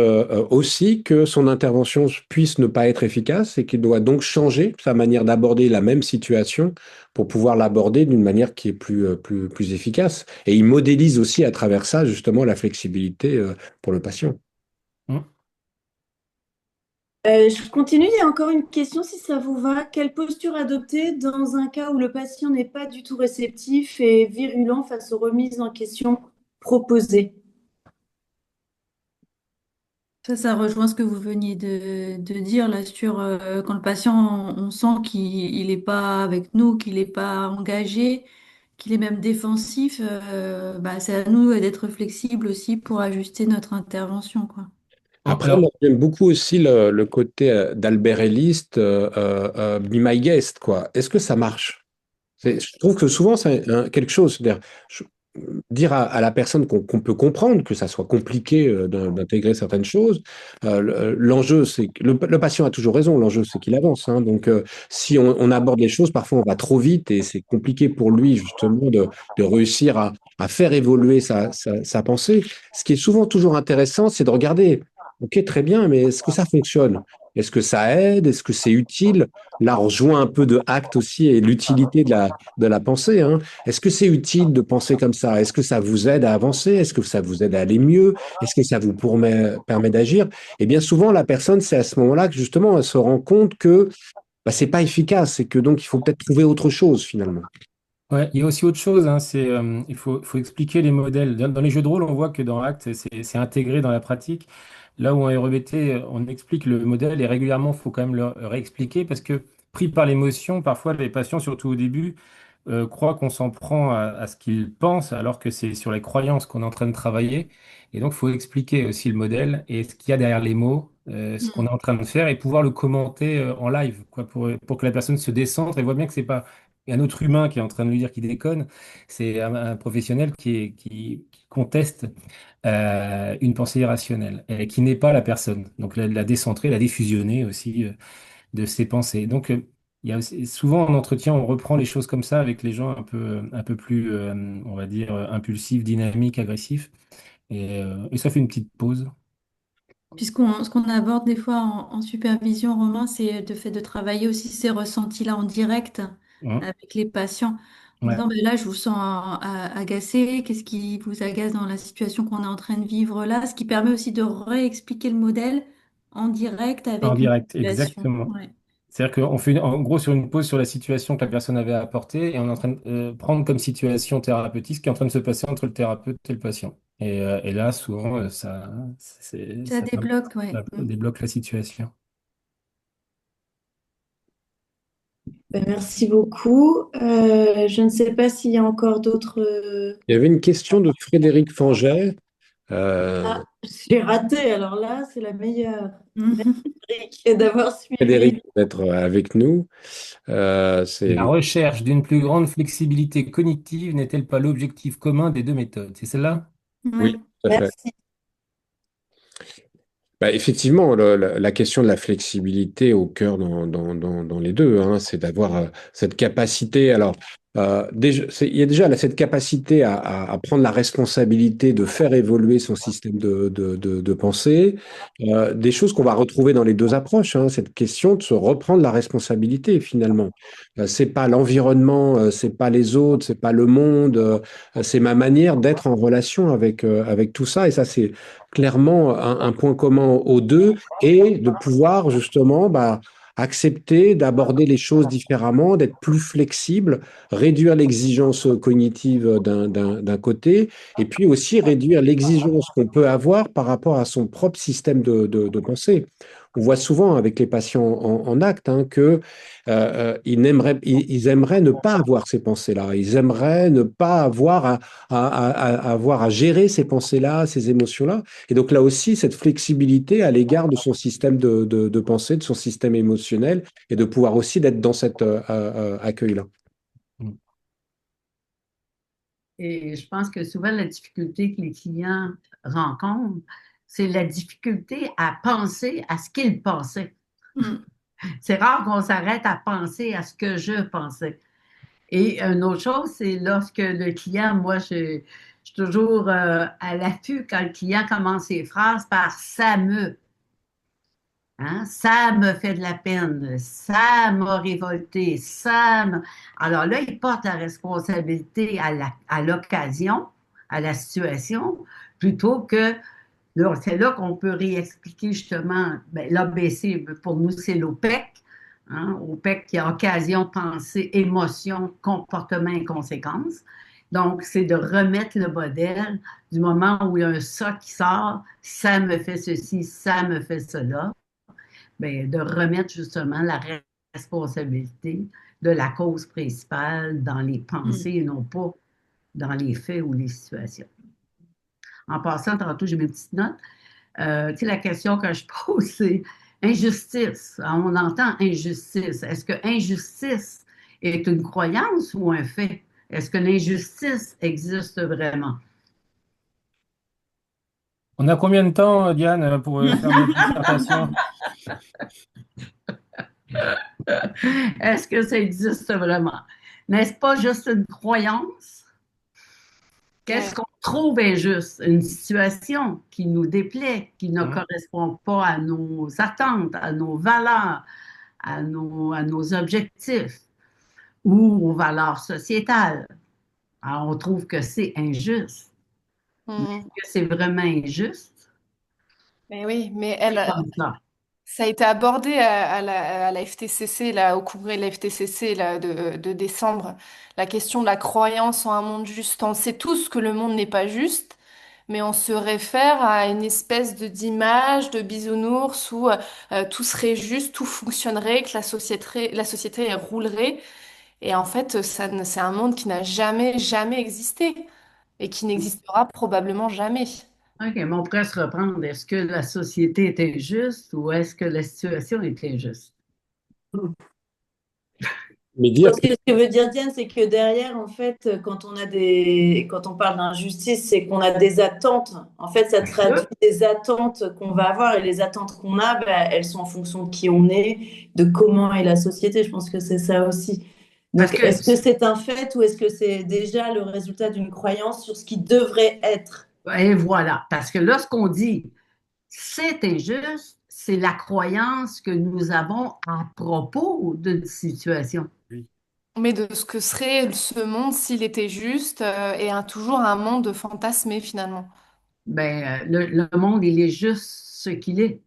aussi que son intervention puisse ne pas être efficace et qu'il doit donc changer sa manière d'aborder la même situation pour pouvoir l'aborder d'une manière qui est plus efficace. Et il modélise aussi à travers ça, justement, la flexibilité, pour le patient.
Mm.
Je continue, il y a encore une question si ça vous va. Quelle posture adopter dans un cas où le patient n'est pas du tout réceptif et virulent face aux remises en question proposées?
Ça rejoint ce que vous veniez de dire là sur quand le patient, on sent qu'il n'est pas avec nous, qu'il n'est pas engagé, qu'il est même défensif. Bah, c'est à nous d'être flexibles aussi pour ajuster notre intervention, quoi.
Après,
Alors,
moi, j'aime beaucoup aussi le côté d'Albert Ellis, Be My Guest, quoi. Est-ce que ça marche? Je trouve que souvent, c'est quelque chose. C'est-à-dire, dire à la personne qu'on peut comprendre que ça soit compliqué d'intégrer certaines choses. L'enjeu, c'est que le patient a toujours raison. L'enjeu, c'est qu'il avance, hein. Donc, si on aborde les choses, parfois on va trop vite et c'est compliqué pour lui justement de réussir à faire évoluer sa pensée. Ce qui est souvent toujours intéressant, c'est de regarder. Ok, très bien, mais est-ce que ça fonctionne? Est-ce que ça aide? Est-ce que c'est utile? Là, on rejoint un peu de acte aussi et l'utilité de la pensée, hein. Est-ce que c'est utile de penser comme ça? Est-ce que ça vous aide à avancer? Est-ce que ça vous aide à aller mieux? Est-ce que ça vous permet d'agir? Et bien souvent, la personne, c'est à ce moment-là que justement, elle se rend compte que bah, c'est pas efficace et que donc il faut peut-être trouver autre chose finalement.
ouais, il y a aussi autre chose, hein, il faut expliquer les modèles. Dans les jeux de rôle, on voit que dans Act, c'est intégré dans la pratique. Là où en REBT, on explique le modèle et régulièrement, il faut quand même le réexpliquer parce que pris par l'émotion, parfois les patients, surtout au début, croient qu'on s'en prend à ce qu'ils pensent alors que c'est sur les croyances qu'on est en train de travailler. Et donc, il faut expliquer aussi le modèle et ce qu'il y a derrière les mots, ce qu'on est en train de faire et pouvoir le commenter en live, quoi, pour que la personne se décentre et voit bien que c'est pas un autre humain qui est en train de lui dire qu'il déconne, c'est un professionnel qui conteste une pensée irrationnelle et qui n'est pas la personne. Donc la décentrer, la défusionner aussi de ses pensées. Donc il y a souvent en entretien, on reprend les choses comme ça avec les gens un peu plus, on va dire, impulsifs, dynamiques, agressifs. Et ça fait une petite pause.
Ce qu'on aborde des fois en supervision, Romain, c'est le fait de travailler aussi ces ressentis-là en direct
Hein.
avec les patients, en
Ouais.
disant, ben là, je vous sens agacé, qu'est-ce qui vous agace dans la situation qu'on est en train de vivre là, ce qui permet aussi de réexpliquer le modèle en direct
En
avec une
direct,
situation.
exactement.
Ouais.
C'est-à-dire qu'on fait en gros sur une pause sur la situation que la personne avait apportée et on est en train de prendre comme situation thérapeutique ce qui est en train de se passer entre le thérapeute et le patient. Et là, souvent,
Ça débloque, ouais.
ça débloque la situation.
Ben, merci beaucoup. Je ne sais pas s'il y a encore d'autres.
Il y avait une question de Frédéric Fanget. Euh,
Ah, j'ai raté, alors là, c'est la meilleure.
Mhm.
Merci d'avoir
Frédéric
suivi.
d'être avec nous.
La
C'est
recherche d'une plus grande flexibilité cognitive n'est-elle pas l'objectif commun des deux méthodes? C'est celle-là?
oui,
Ouais.
tout à fait.
Merci.
Bah, effectivement, la question de la flexibilité au cœur dans les deux, hein, c'est d'avoir cette capacité. Alors, il y a déjà cette capacité à prendre la responsabilité de faire évoluer son système de pensée. Des choses qu'on va retrouver dans les deux approches, hein, cette question de se reprendre la responsabilité finalement. C'est pas l'environnement, c'est pas les autres, c'est pas le monde, c'est ma manière d'être en relation avec tout ça. Et ça, c'est clairement un point commun aux deux et de pouvoir justement accepter d'aborder les choses différemment, d'être plus flexible, réduire l'exigence cognitive d'un côté et puis aussi réduire l'exigence qu'on peut avoir par rapport à son propre système de pensée. On voit souvent avec les patients en acte hein, que ils aimeraient ne pas avoir ces pensées-là. Ils aimeraient ne pas avoir avoir à gérer ces pensées-là, ces émotions-là. Et donc là aussi, cette flexibilité à l'égard de son système de pensée, de son système émotionnel, et de pouvoir aussi d'être dans cet accueil-là.
Et je pense que souvent, la difficulté que les clients rencontrent, c'est la difficulté à penser à ce qu'ils pensaient.
Mm.
C'est rare qu'on s'arrête à penser à ce que je pensais. Et une autre chose, c'est lorsque le client, moi, je suis toujours à l'affût quand le client commence ses phrases par ça me. Hein, ça me fait de la peine, ça m'a révolté, Alors là, il porte la responsabilité à l'occasion, à la situation, plutôt que là, c'est là qu'on peut réexpliquer justement, ben, l'ABC, pour nous, c'est l'OPEC, hein, OPEC qui a occasion, pensée, émotion, comportement et conséquences. Donc, c'est de remettre le modèle du moment où il y a un ça qui sort, ça me fait ceci, ça me fait cela, ben, de remettre justement la responsabilité de la cause principale dans les
Mm.
pensées et non pas dans les faits ou les situations. En passant, tantôt, j'ai mes petites notes. Tu sais, la question que je pose, c'est injustice. Alors, on entend injustice. Est-ce que injustice est une croyance ou un fait? Est-ce que l'injustice existe vraiment?
On a combien de temps, Diane, pour faire notre dissertation?
Est-ce que ça existe vraiment? N'est-ce pas juste une croyance? Qu'est-ce
Ouais.
qu'on trouve injuste? Une situation qui nous déplaît, qui ne
Hein?
correspond pas à nos attentes, à nos valeurs, à nos objectifs ou aux valeurs sociétales. Alors, on trouve que c'est injuste. Mais
Mhm.
est-ce que c'est vraiment injuste?
Mais oui, mais
C'est comme ça.
ça a été abordé à la FTCC, là, au congrès de la FTCC là, de décembre, la question de la croyance en un monde juste. On sait tous que le monde n'est pas juste, mais on se réfère à une espèce de d'image de bisounours où tout serait juste, tout fonctionnerait, que la société roulerait. Et en fait, c'est un monde qui n'a jamais, jamais existé et qui n'existera probablement jamais.
OK, mais on pourrait se reprendre. Est-ce que la société est injuste ou est-ce que la situation est injuste?
Mais
Je
dire
pense que ce que veut dire Diane, c'est que derrière, en fait, quand on parle d'injustice, c'est qu'on a des attentes. En fait, ça traduit des attentes qu'on va avoir et les attentes qu'on a, ben, elles sont en fonction de qui on est, de comment est la société. Je pense que c'est ça aussi.
Parce
Donc,
que,
est-ce que c'est un fait ou est-ce que c'est déjà le résultat d'une croyance sur ce qui devrait être?
et voilà, parce que là, ce qu'on dit, c'est injuste, c'est la croyance que nous avons à propos d'une situation.
Oui.
Mais de ce que serait ce monde s'il était juste et toujours un monde fantasmé finalement.
Ben, le monde, il est juste ce qu'il est.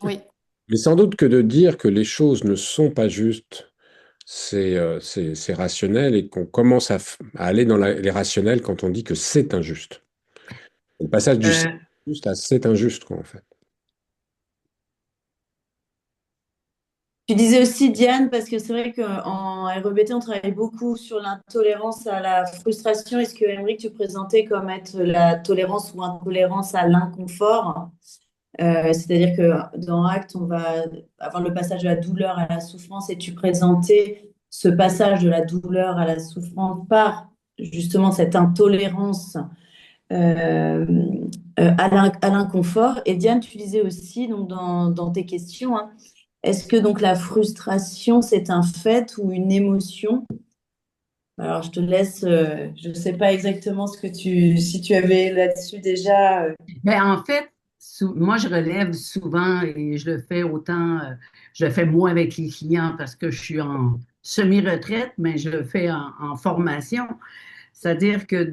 Oui.
Mais sans doute que de dire que les choses ne sont pas justes, c'est rationnel et qu'on commence à aller dans les rationnels quand on dit que c'est injuste. Le passage du c'est
Euh,
juste à c'est injuste, quoi, en fait.
Tu disais aussi, Diane, parce que c'est vrai qu'en REBT, on travaille beaucoup sur l'intolérance à la frustration. Est-ce que, Aymeric, tu présentais comme être la tolérance ou intolérance à l'inconfort? C'est-à-dire que dans Acte, on va avoir le passage de la douleur à la souffrance et tu présentais ce passage de la douleur à la souffrance par justement cette intolérance euh, à l'inconfort. Et Diane, tu disais aussi donc, dans tes questions, hein, est-ce que donc la frustration, c'est un fait ou une émotion? Alors, je te laisse, je ne sais pas exactement si tu avais là-dessus déjà.
Ben, en fait, moi, je relève souvent et je le fais autant, je le fais moins avec les clients parce que je suis en semi-retraite, mais je le fais en formation. C'est-à-dire que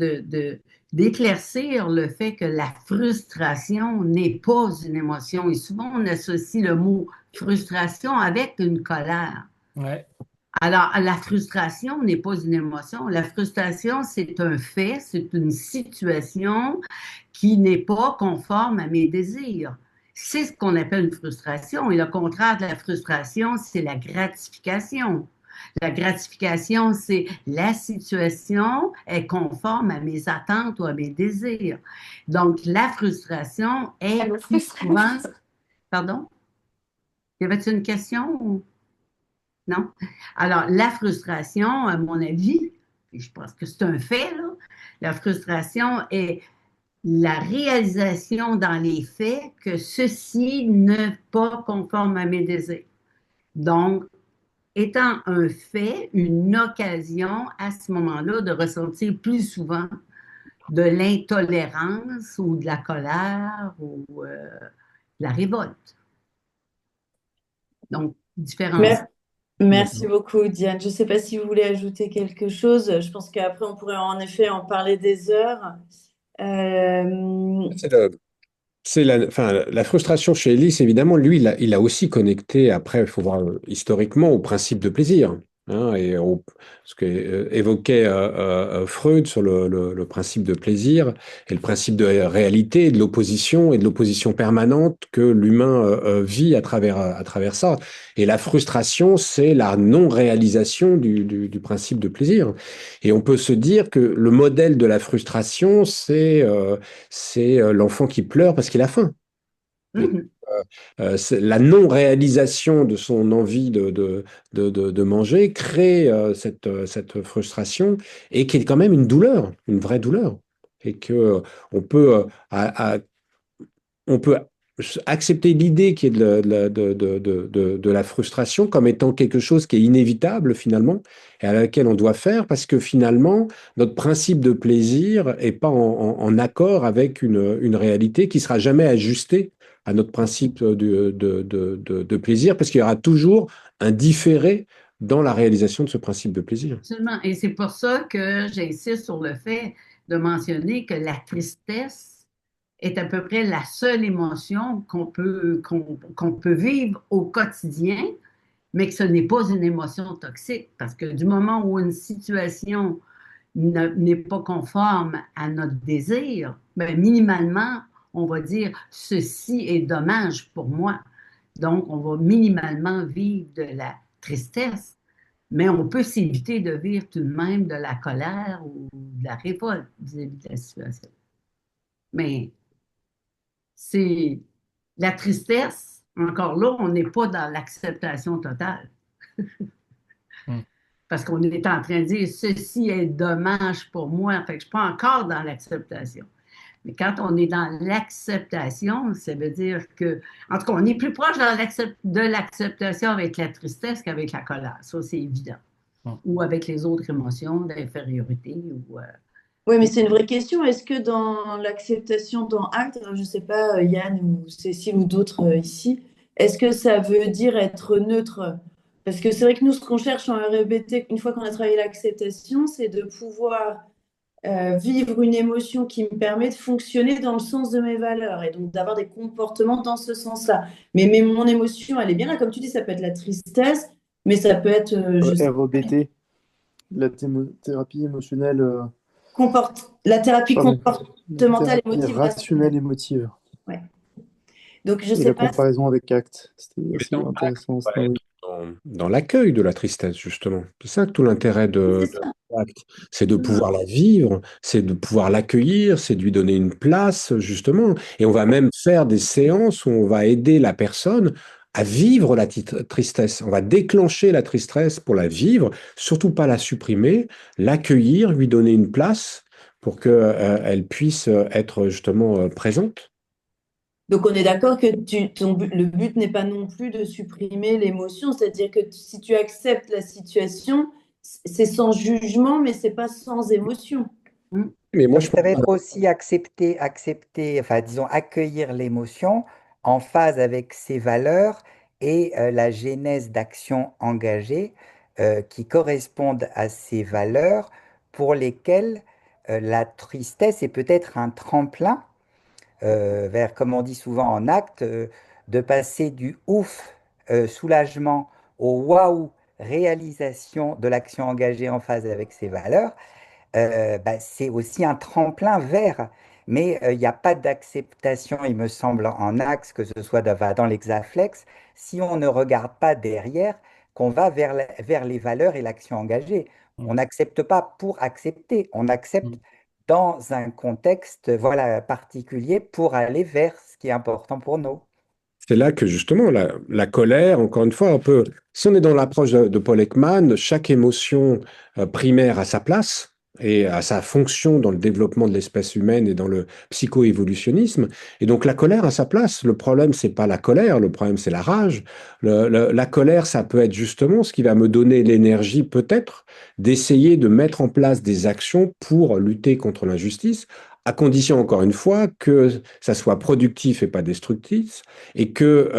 d'éclaircir le fait que la frustration n'est pas une émotion. Et souvent, on associe le mot frustration avec une colère.
Ouais.
Alors, la frustration n'est pas une émotion. La frustration, c'est un fait, c'est une situation qui n'est pas conforme à mes désirs. C'est ce qu'on appelle une frustration. Et le contraire de la frustration, c'est la gratification. La gratification, c'est la situation est conforme à mes attentes ou à mes désirs. Donc, la frustration est plus souvent... Pardon? Y avait-il une question? Non? Alors, la frustration, à mon avis, et je pense que c'est un fait, là, la frustration est la réalisation dans les faits que ceci n'est pas conforme à mes désirs. Donc, étant un fait, une occasion à ce moment-là de ressentir plus souvent de l'intolérance ou de la colère ou de la révolte. Donc, différents.
Merci beaucoup, Diane. Je ne sais pas si vous voulez ajouter quelque chose. Je pense qu'après, on pourrait en effet en parler des heures.
C'est enfin, la frustration chez Ellis, évidemment, lui, il a aussi connecté, après, il faut voir historiquement, au principe de plaisir. Hein, ce qu'évoquait Freud sur le principe de plaisir et le principe de réalité, et de l'opposition permanente que l'humain vit à travers ça. Et la frustration, c'est la non-réalisation du principe de plaisir. Et on peut se dire que le modèle de la frustration, c'est l'enfant qui pleure parce qu'il a faim. Et,
Mhm.
la non-réalisation de son envie de manger crée cette frustration et qui est quand même une douleur, une vraie douleur. Et que on peut, on peut accepter l'idée qui est de la frustration comme étant quelque chose qui est inévitable finalement et à laquelle on doit faire parce que finalement notre principe de plaisir est pas en accord avec une réalité qui sera jamais ajustée à notre principe de plaisir parce qu'il y aura toujours un différé dans la réalisation de ce principe de plaisir.
Absolument. Et c'est pour ça que j'insiste sur le fait de mentionner que la tristesse est à peu près la seule émotion qu'on peut vivre au quotidien, mais que ce n'est pas une émotion toxique. Parce que du moment où une situation n'est pas conforme à notre désir, ben, minimalement, on va dire ceci est dommage pour moi. Donc, on va minimalement vivre de la tristesse, mais on peut s'éviter de vivre tout de même de la colère ou de la révolte vis-à-vis de la situation. Mais c'est la tristesse, encore là, on n'est pas dans l'acceptation totale.
Hmm.
Parce qu'on est en train de dire ceci est dommage pour moi, fait que je ne suis pas encore dans l'acceptation. Mais quand on est dans l'acceptation, ça veut dire que, en tout cas, on est plus proche de l'acceptation avec la tristesse qu'avec la colère. Ça, c'est évident. Ou avec les autres émotions d'infériorité.
Oui, mais c'est une vraie question. Est-ce que dans l'acceptation dans Acte, je ne sais pas, Yann ou Cécile ou d'autres ici, est-ce que ça veut dire être neutre? Parce que c'est vrai que nous, ce qu'on cherche en REBT, une fois qu'on a travaillé l'acceptation, c'est de pouvoir vivre une émotion qui me permet de fonctionner dans le sens de mes valeurs et donc d'avoir des comportements dans ce sens-là. Mais mon émotion, elle est bien là. Comme tu dis, ça peut être la tristesse, mais ça peut être,
REBT, la thérapie émotionnelle,
la thérapie
pardon,
comportementale et
thérapie
motive
rationnelle et motive.
Ouais. Donc, je
Et
sais
la
pas.
comparaison avec ACT, c'était
Mais
aussi intéressant.
dans dans l'accueil de la tristesse, justement. C'est ça tout l'intérêt
C'est
de
ça.
l'acte. C'est de
Mm.
pouvoir la vivre, c'est de pouvoir l'accueillir, c'est de lui donner une place, justement. Et on va même faire des séances où on va aider la personne à vivre la tristesse. On va déclencher la tristesse pour la vivre, surtout pas la supprimer, l'accueillir, lui donner une place pour que, elle puisse être justement présente.
Donc, on est d'accord que le but n'est pas non plus de supprimer l'émotion, c'est-à-dire que si tu acceptes la situation, c'est sans jugement, mais c'est pas sans émotion.
Mais moi, je
Ça
pense
va être aussi accepter, enfin, disons, accueillir l'émotion en phase avec ses valeurs et la genèse d'actions engagées qui correspondent à ces valeurs pour lesquelles la tristesse est peut-être un tremplin vers, comme on dit souvent en acte, de passer du ouf, soulagement, au waouh, réalisation de l'action engagée en phase avec ses valeurs. Bah, c'est aussi un tremplin vers, mais il n'y a pas d'acceptation, il me semble, en axe, que ce soit dans l'hexaflex, si on ne regarde pas derrière qu'on va vers les valeurs et l'action engagée. On n'accepte pas pour accepter, on accepte dans un contexte voilà, particulier pour aller vers ce qui est important pour nous.
c'est là que justement la colère, encore une fois, si on est dans l'approche de Paul Ekman, chaque émotion primaire a sa place et a sa fonction dans le développement de l'espèce humaine et dans le psycho-évolutionnisme. Et donc la colère a sa place. Le problème, c'est pas la colère, le problème, c'est la rage. La colère, ça peut être justement ce qui va me donner l'énergie, peut-être, d'essayer de mettre en place des actions pour lutter contre l'injustice, à condition, encore une fois, que ça soit productif et pas destructif et que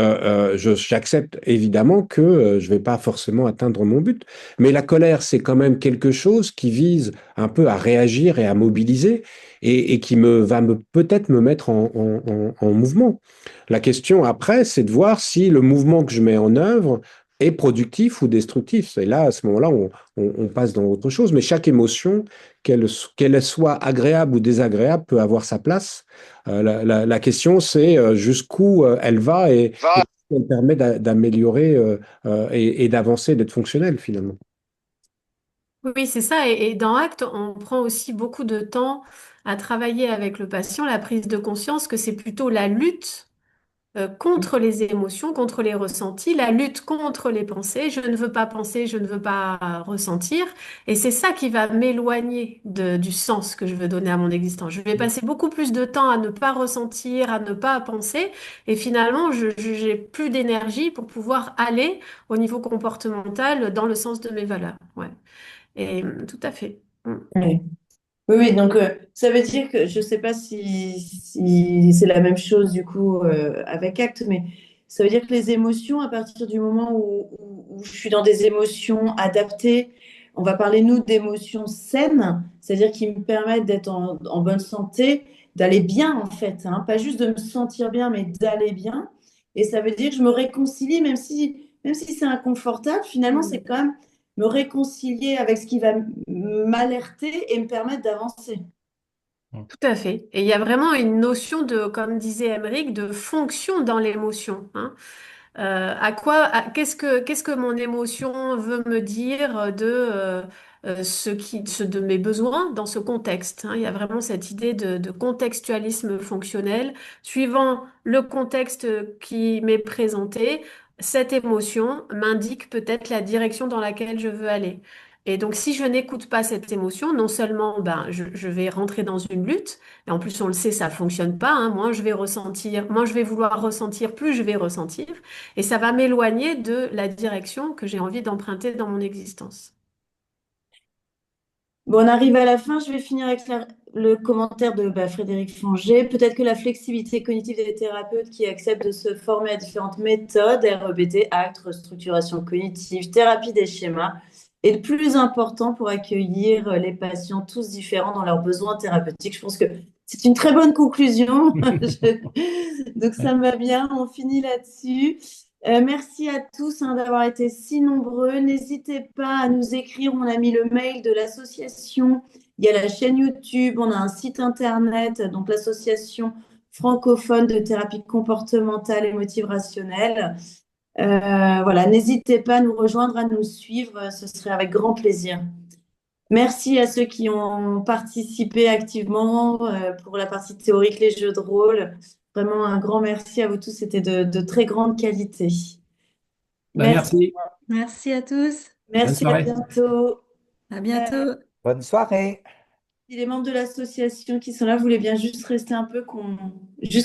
j'accepte évidemment que je vais pas forcément atteindre mon but. Mais la colère, c'est quand même quelque chose qui vise un peu à réagir et à mobiliser et qui peut-être me mettre en mouvement. La question après, c'est de voir si le mouvement que je mets en œuvre est productif ou destructif. Et là, à ce moment-là, on passe dans autre chose. Mais chaque émotion, qu'elle soit agréable ou désagréable, peut avoir sa place. La question, c'est jusqu'où elle va et elle permet d'améliorer et d'avancer, d'être fonctionnelle finalement.
Oui, c'est ça. Et dans Acte, on prend aussi beaucoup de temps à travailler avec le patient la prise de conscience que c'est plutôt la lutte contre les émotions, contre les ressentis, la lutte contre les pensées. Je ne veux pas penser, je ne veux pas ressentir. Et c'est ça qui va m'éloigner du sens que je veux donner à mon existence. Je vais passer beaucoup plus de temps à ne pas ressentir, à ne pas penser. Et finalement, j'ai plus d'énergie pour pouvoir aller au niveau comportemental dans le sens de mes valeurs. Ouais. Et tout à fait.
Oui, oui, oui, donc ça veut dire que je ne sais pas si c'est la même chose du coup avec Acte, mais ça veut dire que les émotions, à partir du moment où je suis dans des émotions adaptées, on va parler nous d'émotions saines, c'est-à-dire qui me permettent d'être en bonne santé, d'aller bien en fait, hein, pas juste de me sentir bien, mais d'aller bien. Et ça veut dire que je me réconcilie, même si c'est inconfortable, finalement, c'est quand même me réconcilier avec ce qui va m'alerter et me permettre d'avancer.
Tout à fait. Et il y a vraiment une notion de, comme disait Emeric, de fonction dans l'émotion, hein. Qu'est-ce que mon émotion veut me dire de mes besoins dans ce contexte, hein. Il y a vraiment cette idée de contextualisme fonctionnel. Suivant le contexte qui m'est présenté, cette émotion m'indique peut-être la direction dans laquelle je veux aller. Et donc, si je n'écoute pas cette émotion, non seulement je vais rentrer dans une lutte, et en plus on le sait, ça fonctionne pas, hein. Moins je vais vouloir ressentir, plus je vais ressentir. Et ça va m'éloigner de la direction que j'ai envie d'emprunter dans mon existence.
Bon, on arrive à la fin. Je vais finir avec le commentaire de Frédéric Fanger. Peut-être que la flexibilité cognitive des thérapeutes qui acceptent de se former à différentes méthodes, REBT, acte, restructuration cognitive, thérapie des schémas, est le plus important pour accueillir les patients tous différents dans leurs besoins thérapeutiques. Je pense que c'est une très bonne conclusion. Donc ça me va bien. On finit là-dessus. Merci à tous hein, d'avoir été si nombreux. N'hésitez pas à nous écrire. On a mis le mail de l'association. Il y a la chaîne YouTube. On a un site internet, donc l'association francophone de thérapie comportementale et motive rationnelle. Voilà, n'hésitez pas à nous rejoindre, à nous suivre, ce serait avec grand plaisir. Merci à ceux qui ont participé activement pour la partie théorique, les jeux de rôle. Vraiment un grand merci à vous tous, c'était de très grande qualité.
Bah,
Merci,
merci.
Merci à tous.
Bonne
merci, à
soirée.
bientôt.
À bientôt.
Bonne soirée.
Si les membres de l'association qui sont là voulaient bien juste rester un peu, juste